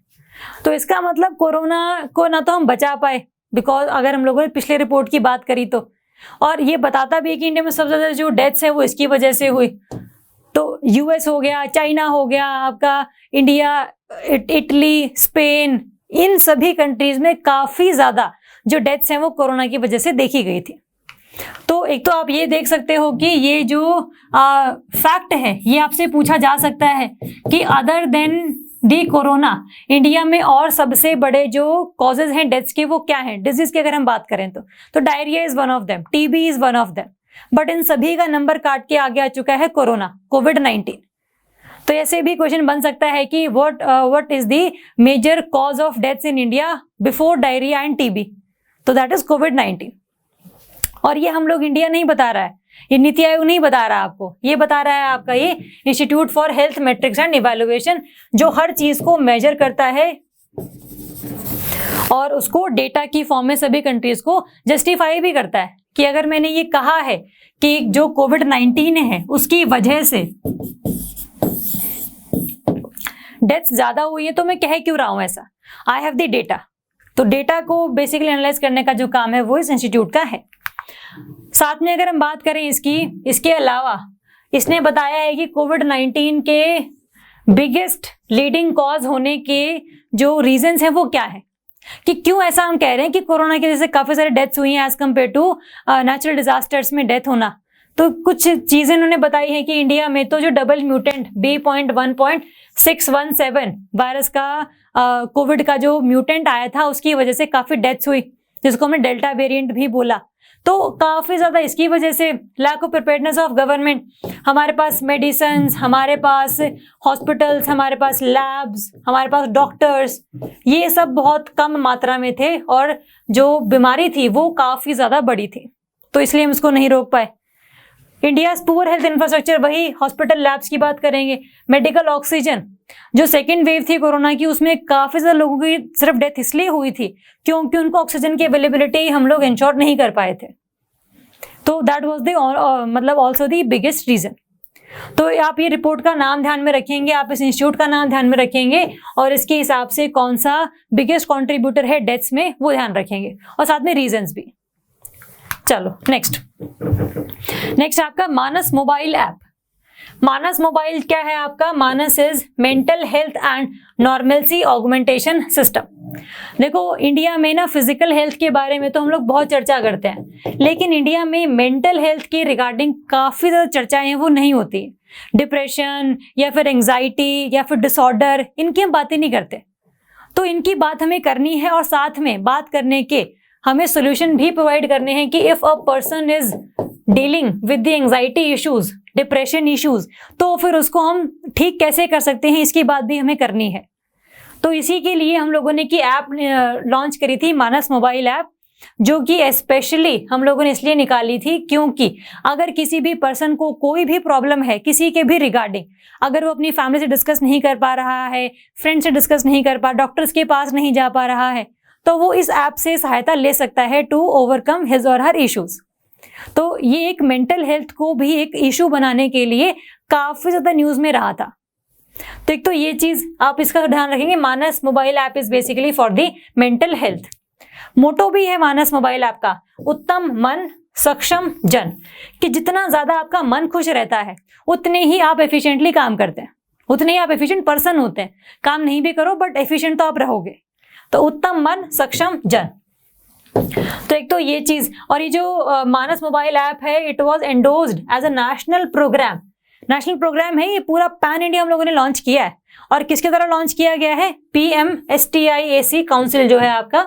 तो इसका मतलब कोरोना को ना तो हम बचा पाए, बिकॉज अगर हम लोगों ने पिछले रिपोर्ट की बात करी तो, और ये बताता भी है कि इंडिया में सबसे ज्यादा जो डेथ्स है वो इसकी वजह से हुई। तो यूएस हो गया, चाइना हो गया, आपका इंडिया, इटली, स्पेन, इन सभी कंट्रीज में काफी ज्यादा जो डेथ्स हैं वो कोरोना की वजह से देखी गई थी। तो एक तो आप ये देख सकते हो कि ये जो फैक्ट है ये आपसे पूछा जा सकता है कि अदर देन दी कोरोना इंडिया में और सबसे बड़े जो कॉजेज हैं डेथ्स के वो क्या हैं। डिजीज की अगर हम बात करें तो diarrhoea is one of them, TB is one of them, but in सभी का नंबर काट के आगे आ चुका है कोरोना, कोविड-19। तो ऐसे भी क्वेश्चन बन सकता है कि what is the major cause of deaths in India before diarrhoea and TB, तो दैट इज कोविड-19। और ये हम लोग इंडिया नहीं बता रहा है, ये नीति आयोग नहीं बता रहा आपको, ये बता रहा है आपका ये institute for health matrix and evaluation, जो हर चीज को मेजर करता है और उसको डेटा की फॉर्म में सभी कंट्रीज को जस्टिफाई भी करता है कि अगर मैंने ये कहा है कि जो कोविड-19 है उसकी वजह से डेथ्स ज्यादा हुई है तो मैं कह क्यों रहा हूं ऐसा, आई हैव द डेटा। तो डेटा को बेसिकली एनालाइज करने का जो काम है वो इस इंस्टीट्यूट का है। साथ में अगर हम बात करें इसके अलावा इसने बताया है कि कोविड-19 के बिगेस्ट लीडिंग कॉज होने के जो रीजंस हैं वो क्या है, कि क्यों ऐसा हम कह रहे हैं कि कोरोना की वजह से काफी सारे डेथ्स हुई हैं as compared to natural disasters में डेथ होना। तो कुछ चीजें उन्होंने बताई है कि इंडिया में तो जो डबल म्यूटेंट B.1.617 वायरस का कोविड का जो म्यूटेंट आया था उसकी वजह से काफी डेथ्स हुई, जिसको हमने डेल्टा वेरिएंट भी बोला। तो काफी ज्यादा इसकी वजह से lack of preparedness of government, हमारे पास मेडिसिन्स, हमारे पास हॉस्पिटल्स, हमारे पास लैब्स, हमारे पास डॉक्टर्स, ये सब बहुत कम मात्रा में थे और जो बीमारी थी वो काफी ज्यादा बड़ी थी, तो इसलिए हम इसको नहीं रोक पाए। इंडिया पुअर हेल्थ इंफ्रास्ट्रक्चर, वही हॉस्पिटल लैब्स की बात करेंगे। मेडिकल ऑक्सीजन, जो सेकेंड वेव थी कोरोना की उसमें काफी ज्यादा लोगों की सिर्फ डेथ इसलिए हुई थी क्योंकि उनको ऑक्सीजन की अवेलेबिलिटी हम लोग इंश्योर नहीं कर पाए थे। तो दैट वाज द मतलब ऑल्सो द बिगेस्ट रीजन। तो आप ये रिपोर्ट का नाम ध्यान में रखेंगे, आप इस इंस्टीट्यूट का नाम ध्यान में रखेंगे और इसके हिसाब से कौन सा बिगेस्ट कॉन्ट्रीब्यूटर है डेथ्स में वो ध्यान रखेंगे और साथ में रीजंस भी। चलो नेक्स्ट आपका Manas mobile app. Manas mobile क्या है आपका? Manas is mental health and normalcy augmentation system. देखो इंडिया में ना फिजिकल हेल्थ के बारे में तो हम लोग बहुत चर्चा करते हैं, लेकिन इंडिया में मेंटल हेल्थ के रिगार्डिंग काफी ज्यादा चर्चाएं हैं वो नहीं होती। डिप्रेशन या फिर एंजाइटी या फिर डिसऑर्डर, इनकी हम बातें नहीं करते। तो इनकी बात हमें करनी है और साथ में बात करने के हमें सोल्यूशन भी प्रोवाइड करने हैं कि if a person is dealing with the anxiety issues, depression issues, तो फिर उसको हम ठीक कैसे कर सकते हैं, इसकी बात भी हमें करनी है। तो इसी के लिए हम लोगों ने की ऐप लॉन्च करी थी, मानस मोबाइल ऐप, जो कि स्पेशली हम लोगों ने इसलिए निकाली थी क्योंकि अगर किसी भी पर्सन को कोई भी प्रॉब्लम है किसी के भी रिगार्डिंग, अगर वो अपनी फैमिली से डिस्कस नहीं कर पा रहा है, फ्रेंड से डिस्कस नहीं कर पा, डॉक्टर्स के पास नहीं जा पा रहा है, तो वो इस ऐप से सहायता ले सकता है टू ओवरकम हिज और हर इश्यूज। तो ये एक मेंटल हेल्थ को भी एक इशू बनाने के लिए काफी ज्यादा न्यूज में रहा था। तो एक तो ये चीज आप इसका ध्यान रखेंगे, Manas mobile app is basically for the mental health. Motto भी है मानस मोबाइल ऐप का, उत्तम मन सक्षम जन, कि जितना ज्यादा आपका मन खुश रहता है उतने ही आप एफिशिएंटली काम करते हैं, उतने ही आप एफिशिएंट पर्सन होते हैं। काम नहीं भी करो बट एफिशिएंट तो आप रहोगे। तो उत्तम मन सक्षम जन, तो एक तो ये चीज। और ये जो मानस मोबाइल ऐप है, it was endorsed as a national programme. National programme है ये, पूरा पैन इंडिया हम लोगों ने लॉन्च किया है। और किसके द्वारा लॉन्च किया गया है? PMSTIAC काउंसिल जो है आपका,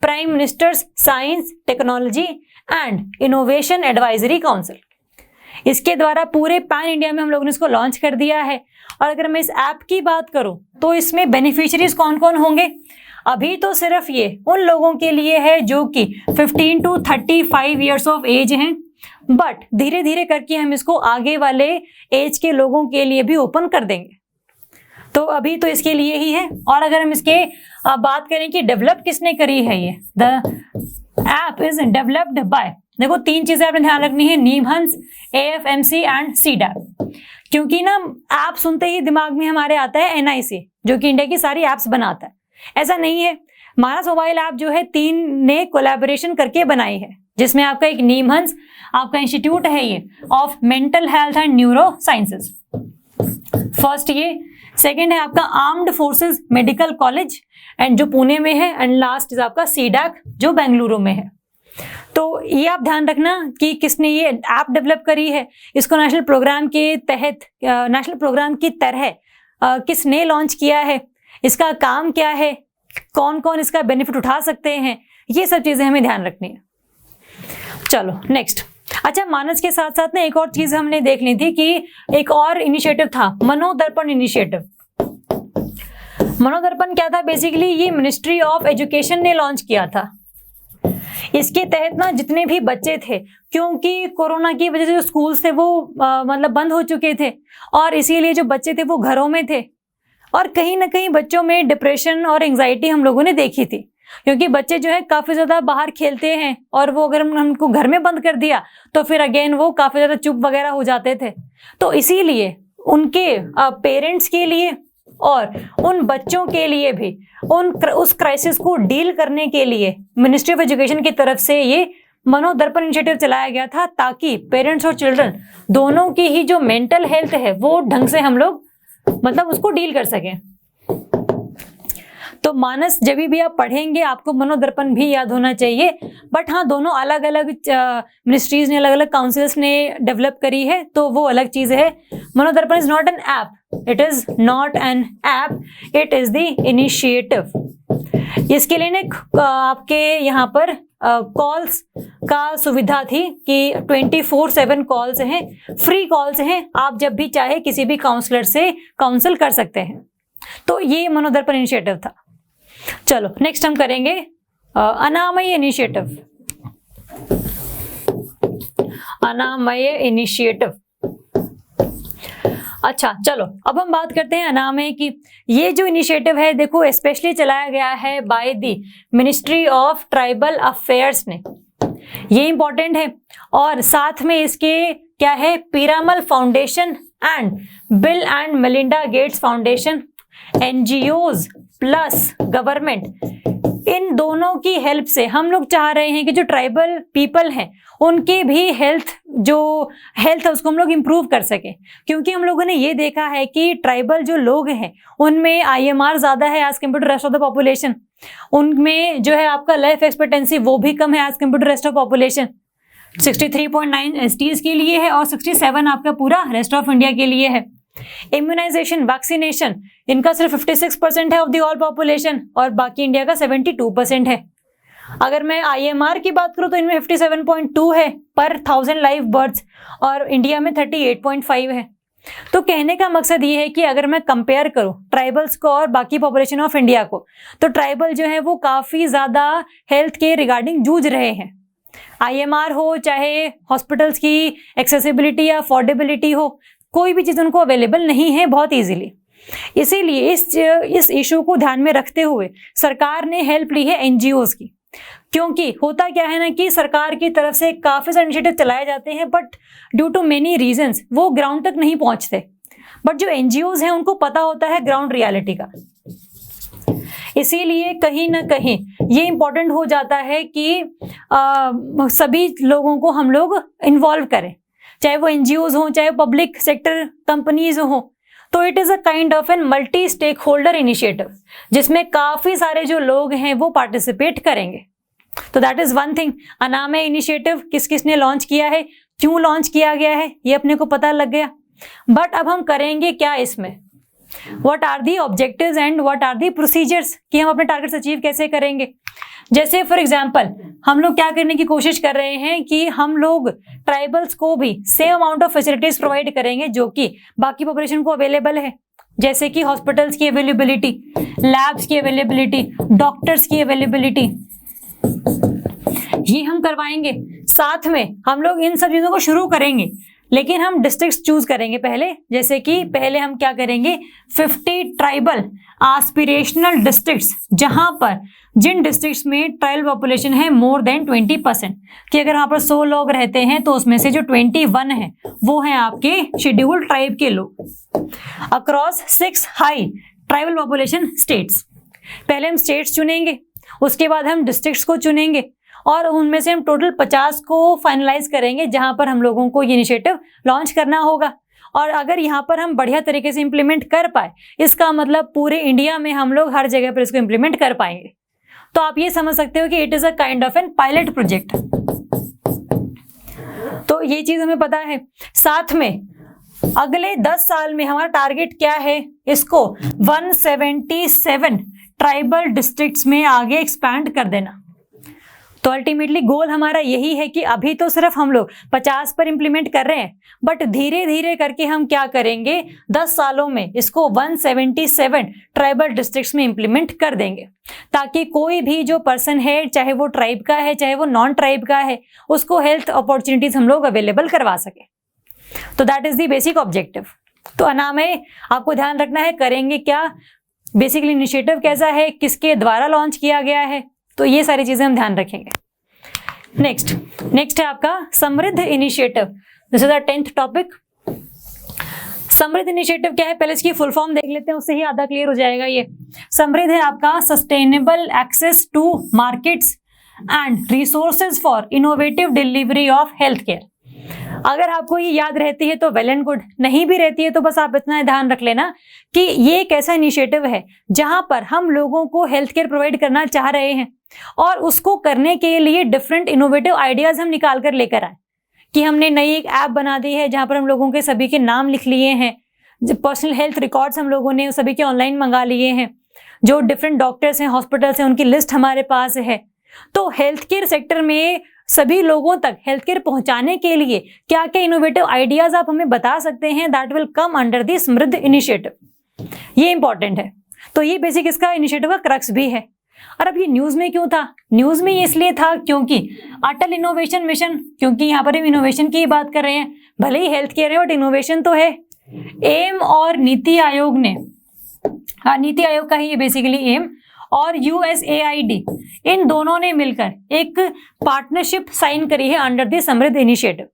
prime ministers science technology and innovation advisory council, इसके द्वारा पूरे पैन इंडिया में हम लोगों ने इसको लॉन्च कर दिया है। और अगर मैं इस ऐप की बात करूं तो इसमें बेनिफिशियरीज कौन कौन होंगे? अभी तो सिर्फ ये उन लोगों के लिए है जो कि 15 to 35 ईयर्स ऑफ एज हैं, बट धीरे धीरे करके हम इसको आगे वाले एज के लोगों के लिए भी ओपन कर देंगे। तो अभी तो इसके लिए ही है। और अगर हम इसके बात करें कि डेवलप किसने करी है, ये the app is developed by, देखो 3 चीजें आपने ध्यान रखनी है, निमहंस, AFMC एंड CDAP। क्योंकि ना ऐप सुनते ही दिमाग में हमारे आता है NIC, जो कि इंडिया की सारी ऐप्स बनाता है। ऐसा नहीं है, मानस मोबाइल ऐप जो है 3 ने कोलैबोरेशन करके बनाई है, जिसमें आपका एक निमहंस आपका इंस्टीट्यूट है ये of mental health and neuro sciences, first ये। सेकंड है आपका armed forces medical college and जो पुणे में है, एंड लास्ट इज आपका CDAC जो बेंगलुरु में है। तो ये आप ध्यान रखना कि किसने ये ऐप डेवलप करी है, इसको नेशनल प्रोग्राम के तहत, नेशनल प्रोग्राम की तरह किसने लॉन्च किया है, इसका काम क्या है, कौन कौन इसका बेनिफिट उठा सकते हैं, ये सब चीजें हमें ध्यान रखनी है। चलो नेक्स्ट। अच्छा, मानस के साथ साथ ना एक और चीज हमने देख ली थी कि एक और इनिशिएटिव था, मनोदर्पण इनिशिएटिव। मनोदर्पण क्या था? बेसिकली ये मिनिस्ट्री ऑफ एजुकेशन ने लॉन्च किया था। इसके तहत ना जितने भी बच्चे थे, क्योंकि कोरोना की वजह से जो स्कूल्स थे वो मतलब बंद हो चुके थे, और इसीलिए जो बच्चे थे वो घरों में थे, और कहीं ना कहीं बच्चों में डिप्रेशन और एंजाइटी हम लोगों ने देखी थी। क्योंकि बच्चे जो है काफी ज्यादा बाहर खेलते हैं, और वो अगर हमको घर में बंद कर दिया तो फिर अगेन वो काफी ज्यादा चुप वगैरह हो जाते थे। तो इसीलिए उनके पेरेंट्स के लिए और उन बच्चों के लिए भी उस क्राइसिस को डील करने के लिए मिनिस्ट्री ऑफ एजुकेशन की तरफ से ये मनोदर्पण इनिशिएटिव चलाया गया था, ताकि पेरेंट्स और चिल्ड्रन दोनों की ही जो मेंटल हेल्थ है वो ढंग से हम लोग मतलब उसको डील कर सकें। तो मानस जब भी आप पढ़ेंगे आपको मनोदर्पण भी याद होना चाहिए। बट हाँ, दोनों अलग अलग मिनिस्ट्रीज ने, अलग अलग काउंसिल्स ने डेवलप करी है, तो वो अलग चीज है। Manodarpan is not an app, it is not an app, it is the initiative. इसके लिए ना आपके यहाँ पर कॉल्स का सुविधा थी कि 24/7 कॉल्स हैं, फ्री कॉल्स हैं, आप जब भी चाहे किसी भी काउंसलर से काउंसिल कर सकते हैं। तो ये मनोदर्पण इनिशिएटिव था। चलो नेक्स्ट हम करेंगे अनामय इनिशिएटिव। अनामय इनिशिएटिव। अच्छा चलो अब हम बात करते हैं अनामय की। ये जो इनिशिएटिव है देखो स्पेशली चलाया गया है by the ministry of tribal affairs ने, ये इंपॉर्टेंट है। और साथ में इसके क्या है, Piramal foundation and Bill and Melinda Gates foundation, NGOs plus government, इन दोनों की हेल्प से हम लोग चाह रहे हैं कि जो ट्राइबल पीपल हैं उनके भी हेल्थ है उसको हम लोग इम्प्रूव कर सकें। क्योंकि हम लोगों ने ये देखा है कि ट्राइबल जो लोग हैं उनमें IMR ज़्यादा है as compared to rest of the population, उनमें जो है आपका लाइफ एक्सपेक्टेंसी वो भी कम है as compared to rest of population. 63.9 STs के लिए है और 67 आपका पूरा रेस्ट ऑफ इंडिया के लिए है। इम्यूनाइजेशन, वैक्सीनेशन, इनका सिर्फ 56% है ऑफ द ऑल पॉपुलेशन और बाकी इंडिया का 72% है। अगर मैं IMR की बात करूं तो इनमें 57.2 है पर 1000 लाइव बर्थ्स और इंडिया में 38.5 है। तो कहने का मकसद ये है कि अगर मैं कंपेयर करूं ट्राइबल्स को और बाकी पॉपुलेशन ऑफ इंडिया को, तो ट्राइबल जो है वो काफ़ी ज़्यादा हेल्थ के रिगार्डिंग जूझ रहे हैं। IMR हो, चाहे हॉस्पिटल्स की एक्सेसिबिलिटी या अफोर्डेबिलिटी हो, कोई भी चीज़ उनको अवेलेबल नहीं है बहुत इजीली। इसीलिए इस इशू को ध्यान में रखते हुए सरकार ने हेल्प ली है NGOs की। क्योंकि होता क्या है ना कि सरकार की तरफ से काफ़ी सारे इनिशिएटिव चलाए जाते हैं but due to many reasons वो ग्राउंड तक नहीं पहुंचते। बट जो NGOs हैं उनको पता होता है ग्राउंड रियलिटी का, इसीलिए कहीं ना कहीं ये इम्पोर्टेंट हो जाता है कि सभी लोगों को हम लोग इन्वॉल्व करें, चाहे वो NGOs हों, चाहे पब्लिक सेक्टर कंपनीज हों। तो it is a kind of an multi stake holder initiative जिसमें काफ़ी सारे जो लोग हैं वो पार्टिसिपेट करेंगे। तो दैट इज़ वन थिंग। अनामे इनिशिएटिव किस किसने लॉन्च किया है, क्यों लॉन्च किया गया है, ये अपने को पता लग गया। बट अब हम करेंगे क्या इसमें, what are the objectives and what are the procedures, कि हम अपने टारगेट्स अचीव कैसे करेंगे। जैसे फॉर एग्जाम्पल हम लोग क्या करने की कोशिश कर रहे हैं कि हम लोग ट्राइबल्स को भी same amount of facilities provide करेंगे जो कि बाकी पॉपुलेशन को अवेलेबल है, जैसे कि हॉस्पिटल्स की अवेलेबिलिटी, लैब्स की अवेलेबिलिटी, डॉक्टर्स की अवेलेबिलिटी, ये हम करवाएंगे। साथ में हम लोग इन सब चीज़ों को शुरू करेंगे, लेकिन हम डिस्ट्रिक्ट्स चूज करेंगे पहले। जैसे कि पहले हम क्या करेंगे, 50 ट्राइबल एस्पिरेशनल डिस्ट्रिक्ट्स, जहां पर जिन डिस्ट्रिक्ट्स में ट्राइबल पॉपुलेशन है मोर देन 20%, कि अगर वहां पर 100 लोग रहते हैं तो उसमें से जो 21 है वो हैं आपके शेड्यूल्ड ट्राइब के लोग across 6 high tribal population states. पहले हम स्टेट्स चुनेंगे, उसके बाद हम डिस्ट्रिक्ट्स को चुनेंगे और उनमें से हम टोटल 50 को फाइनलाइज करेंगे जहां पर हम लोगों को ये इनिशिएटिव लॉन्च करना होगा। और अगर यहाँ पर हम बढ़िया तरीके से इम्प्लीमेंट कर पाए, इसका मतलब पूरे इंडिया में हम लोग हर जगह पर इसको इम्प्लीमेंट कर पाएंगे। तो आप ये समझ सकते हो कि it is a kind of an pilot project. तो ये चीज़ हमें पता है। साथ में अगले 10 साल में हमारा टारगेट क्या है, इसको 177 ट्राइबल डिस्ट्रिक्ट्स में आगे एक्सपैंड कर देना। तो अल्टीमेटली गोल हमारा यही है कि अभी तो सिर्फ हम लोग 50 पर इम्प्लीमेंट कर रहे हैं, बट धीरे धीरे करके हम क्या करेंगे, 10 सालों में इसको 177 ट्राइबल डिस्ट्रिक्ट्स में इम्प्लीमेंट कर देंगे, ताकि कोई भी जो पर्सन है, चाहे वो ट्राइब का है चाहे वो नॉन ट्राइब का है, उसको हेल्थ अपॉर्चुनिटीज हम लोग अवेलेबल करवा सके। तो that is the basic objective. तो अनामे आपको ध्यान रखना है करेंगे क्या, बेसिकली इनिशिएटिव कैसा है, किसके द्वारा लॉन्च किया गया है, तो ये सारी चीजें हम ध्यान रखेंगे। नेक्स्ट है आपका समृद्ध initiative. This is the 10th topic. समृद्ध इनिशिएटिव क्या है, पहले इसकी फुल फॉर्म देख लेते हैं, उससे ही आधा क्लियर हो जाएगा। ये समृद्ध है आपका sustainable access to markets and resources for innovative delivery of health care. अगर आपको ये याद रहती है तो वेल एंड गुड, नहीं भी रहती है तो बस आप इतना ध्यान रख लेना कि ये एक ऐसा इनिशिएटिव है जहां पर हम लोगों को हेल्थ केयर प्रोवाइड करना चाह रहे हैं और उसको करने के लिए डिफरेंट इनोवेटिव आइडियाज हम निकाल कर लेकर आए। कि हमने नई एक ऐप बना दी है जहां पर हम लोगों के सभी के नाम लिख लिए हैं, पर्सनल हेल्थ रिकॉर्ड्स हम लोगों ने सभी के ऑनलाइन मंगा लिए हैं, जो डिफरेंट डॉक्टर्स हैं, हॉस्पिटल्स हैं, उनकी लिस्ट हमारे पास है। तो हेल्थ केयर सेक्टर में सभी लोगों तक हेल्थ केयर पहुंचाने के लिए क्या क्या इनोवेटिव आइडियाज आप हमें बता सकते हैं, that will come under the समृद्ध इनिशिएटिव। ये इंपॉर्टेंट है। तो ये बेसिक इसका इनिशिएटिव का क्रक्स भी है। और अब ये न्यूज में क्यों था, न्यूज में ये इसलिए था क्योंकि अटल इनोवेशन मिशन, क्योंकि यहाँ पर हम इनोवेशन की बात कर रहे हैं, भले ही हेल्थ केयर है बट इनोवेशन तो है। एम और नीति आयोग ने, नीति आयोग का ही ये बेसिकली एम और USAID, इन दोनों ने मिलकर एक पार्टनरशिप साइन करी है अंडर द समृद्ध इनिशिएटिव।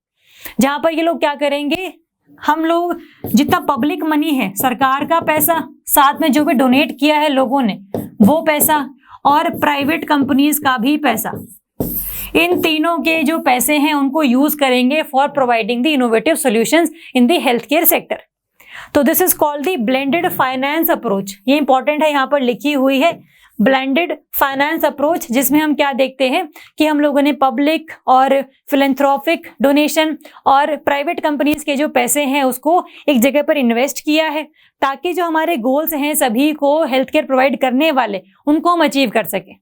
जहां पर ये लोग क्या करेंगे, हम लोग जितना पब्लिक मनी है, सरकार का पैसा, साथ में जो भी डोनेट किया है लोगों ने वो पैसा, और प्राइवेट कंपनीज का भी पैसा, इन तीनों के जो पैसे हैं उनको यूज करेंगे for providing the innovative solutions in the health care sector. तो this is called the blended finance approach. ये इंपॉर्टेंट है, यहाँ पर लिखी हुई है ब्लेंडेड फाइनेंस अप्रोच, जिसमें हम क्या देखते हैं कि हम लोगों ने पब्लिक और फिलेंथ्रोपिक डोनेशन और प्राइवेट कंपनीज के जो पैसे हैं उसको एक जगह पर इन्वेस्ट किया है, ताकि जो हमारे गोल्स हैं सभी को हेल्थ केयर प्रोवाइड करने वाले उनको हम अचीव कर सकें।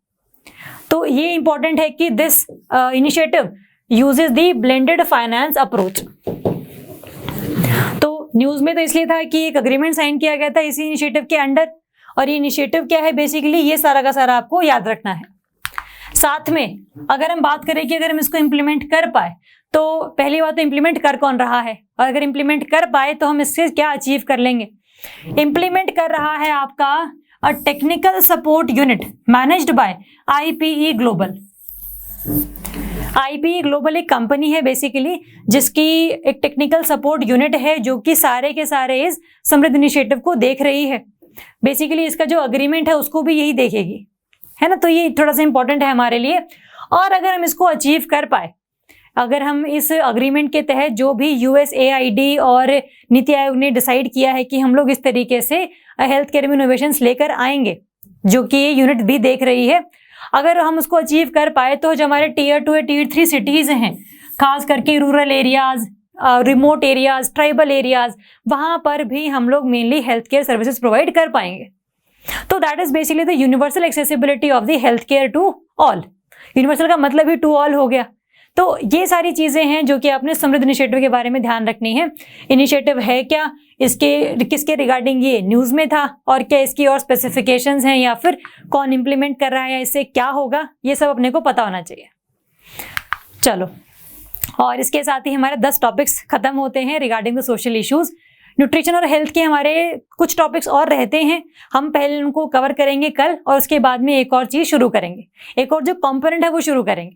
तो ये इंपॉर्टेंट है कि this initiative uses the blended finance approach. तो न्यूज में तो इसलिए था कि एक अग्रीमेंट साइन किया गया था इसी इनिशिएटिव के अंडर, और ये इनिशिएटिव क्या है बेसिकली ये सारा का सारा आपको याद रखना है। साथ में अगर हम बात करें कि अगर हम इसको इम्प्लीमेंट कर पाए, तो पहली बात तो इम्प्लीमेंट कर कौन रहा है, और अगर इम्प्लीमेंट कर पाए तो हम इससे क्या अचीव कर लेंगे। इम्प्लीमेंट कर रहा है आपका a technical support unit managed by IPE global. IPE global एक कंपनी है बेसिकली, जिसकी एक टेक्निकल सपोर्ट यूनिट है जो कि सारे के सारे इस समृद्ध इनिशिएटिव को देख रही है। बेसिकली इसका जो अग्रीमेंट है उसको भी यही देखेगी, है ना। तो ये थोड़ा सा इंपॉर्टेंट है हमारे लिए। और अगर हम इसको अचीव कर पाए, अगर हम इस अग्रीमेंट के तहत जो भी USAID और नीति आयोग ने डिसाइड किया है कि हम लोग इस तरीके से हेल्थ केयर में इनोवेशंस लेकर आएंगे, जो कि ये यूनिट भी देख रही है, अगर हम उसको अचीव कर पाए तो जो हमारे Tier 2 या Tier 3 सिटीज़ हैं, खास करके rural areas, remote areas, tribal areas, वहाँ पर भी हम लोग mainly health care services provide कर पाएंगे। तो that is basically the universal accessibility of the health care to all. Universal का मतलब ही टू ऑल हो गया। तो ये सारी चीज़ें हैं जो कि आपने समृद्ध इनिशिएटिव के बारे में ध्यान रखनी है। इनिशिएटिव है क्या, इसके किसके रिगार्डिंग ये न्यूज़ में था, और क्या इसकी और स्पेसिफिकेशंस हैं, या फिर कौन इम्प्लीमेंट कर रहा है, इससे क्या होगा, ये सब अपने को पता होना चाहिए। चलो, और इसके साथ ही हमारे 10 टॉपिक्स खत्म होते हैं regarding the social issues. Nutrition और हेल्थ के हमारे कुछ टॉपिक्स और रहते हैं, हम पहले उनको कवर करेंगे कल, और उसके बाद में एक और चीज़ शुरू करेंगे, एक और जो कंपोनेंट है वो शुरू करेंगे।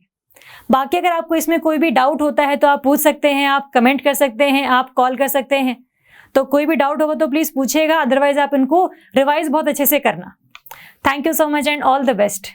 बाकी अगर आपको इसमें कोई भी डाउट होता है तो आप पूछ सकते हैं, आप कमेंट कर सकते हैं, आप कॉल कर सकते हैं। तो कोई भी डाउट होगा तो प्लीज़ पूछिएगा, अदरवाइज आप इनको रिवाइज बहुत अच्छे से करना। Thank you so much and all the best.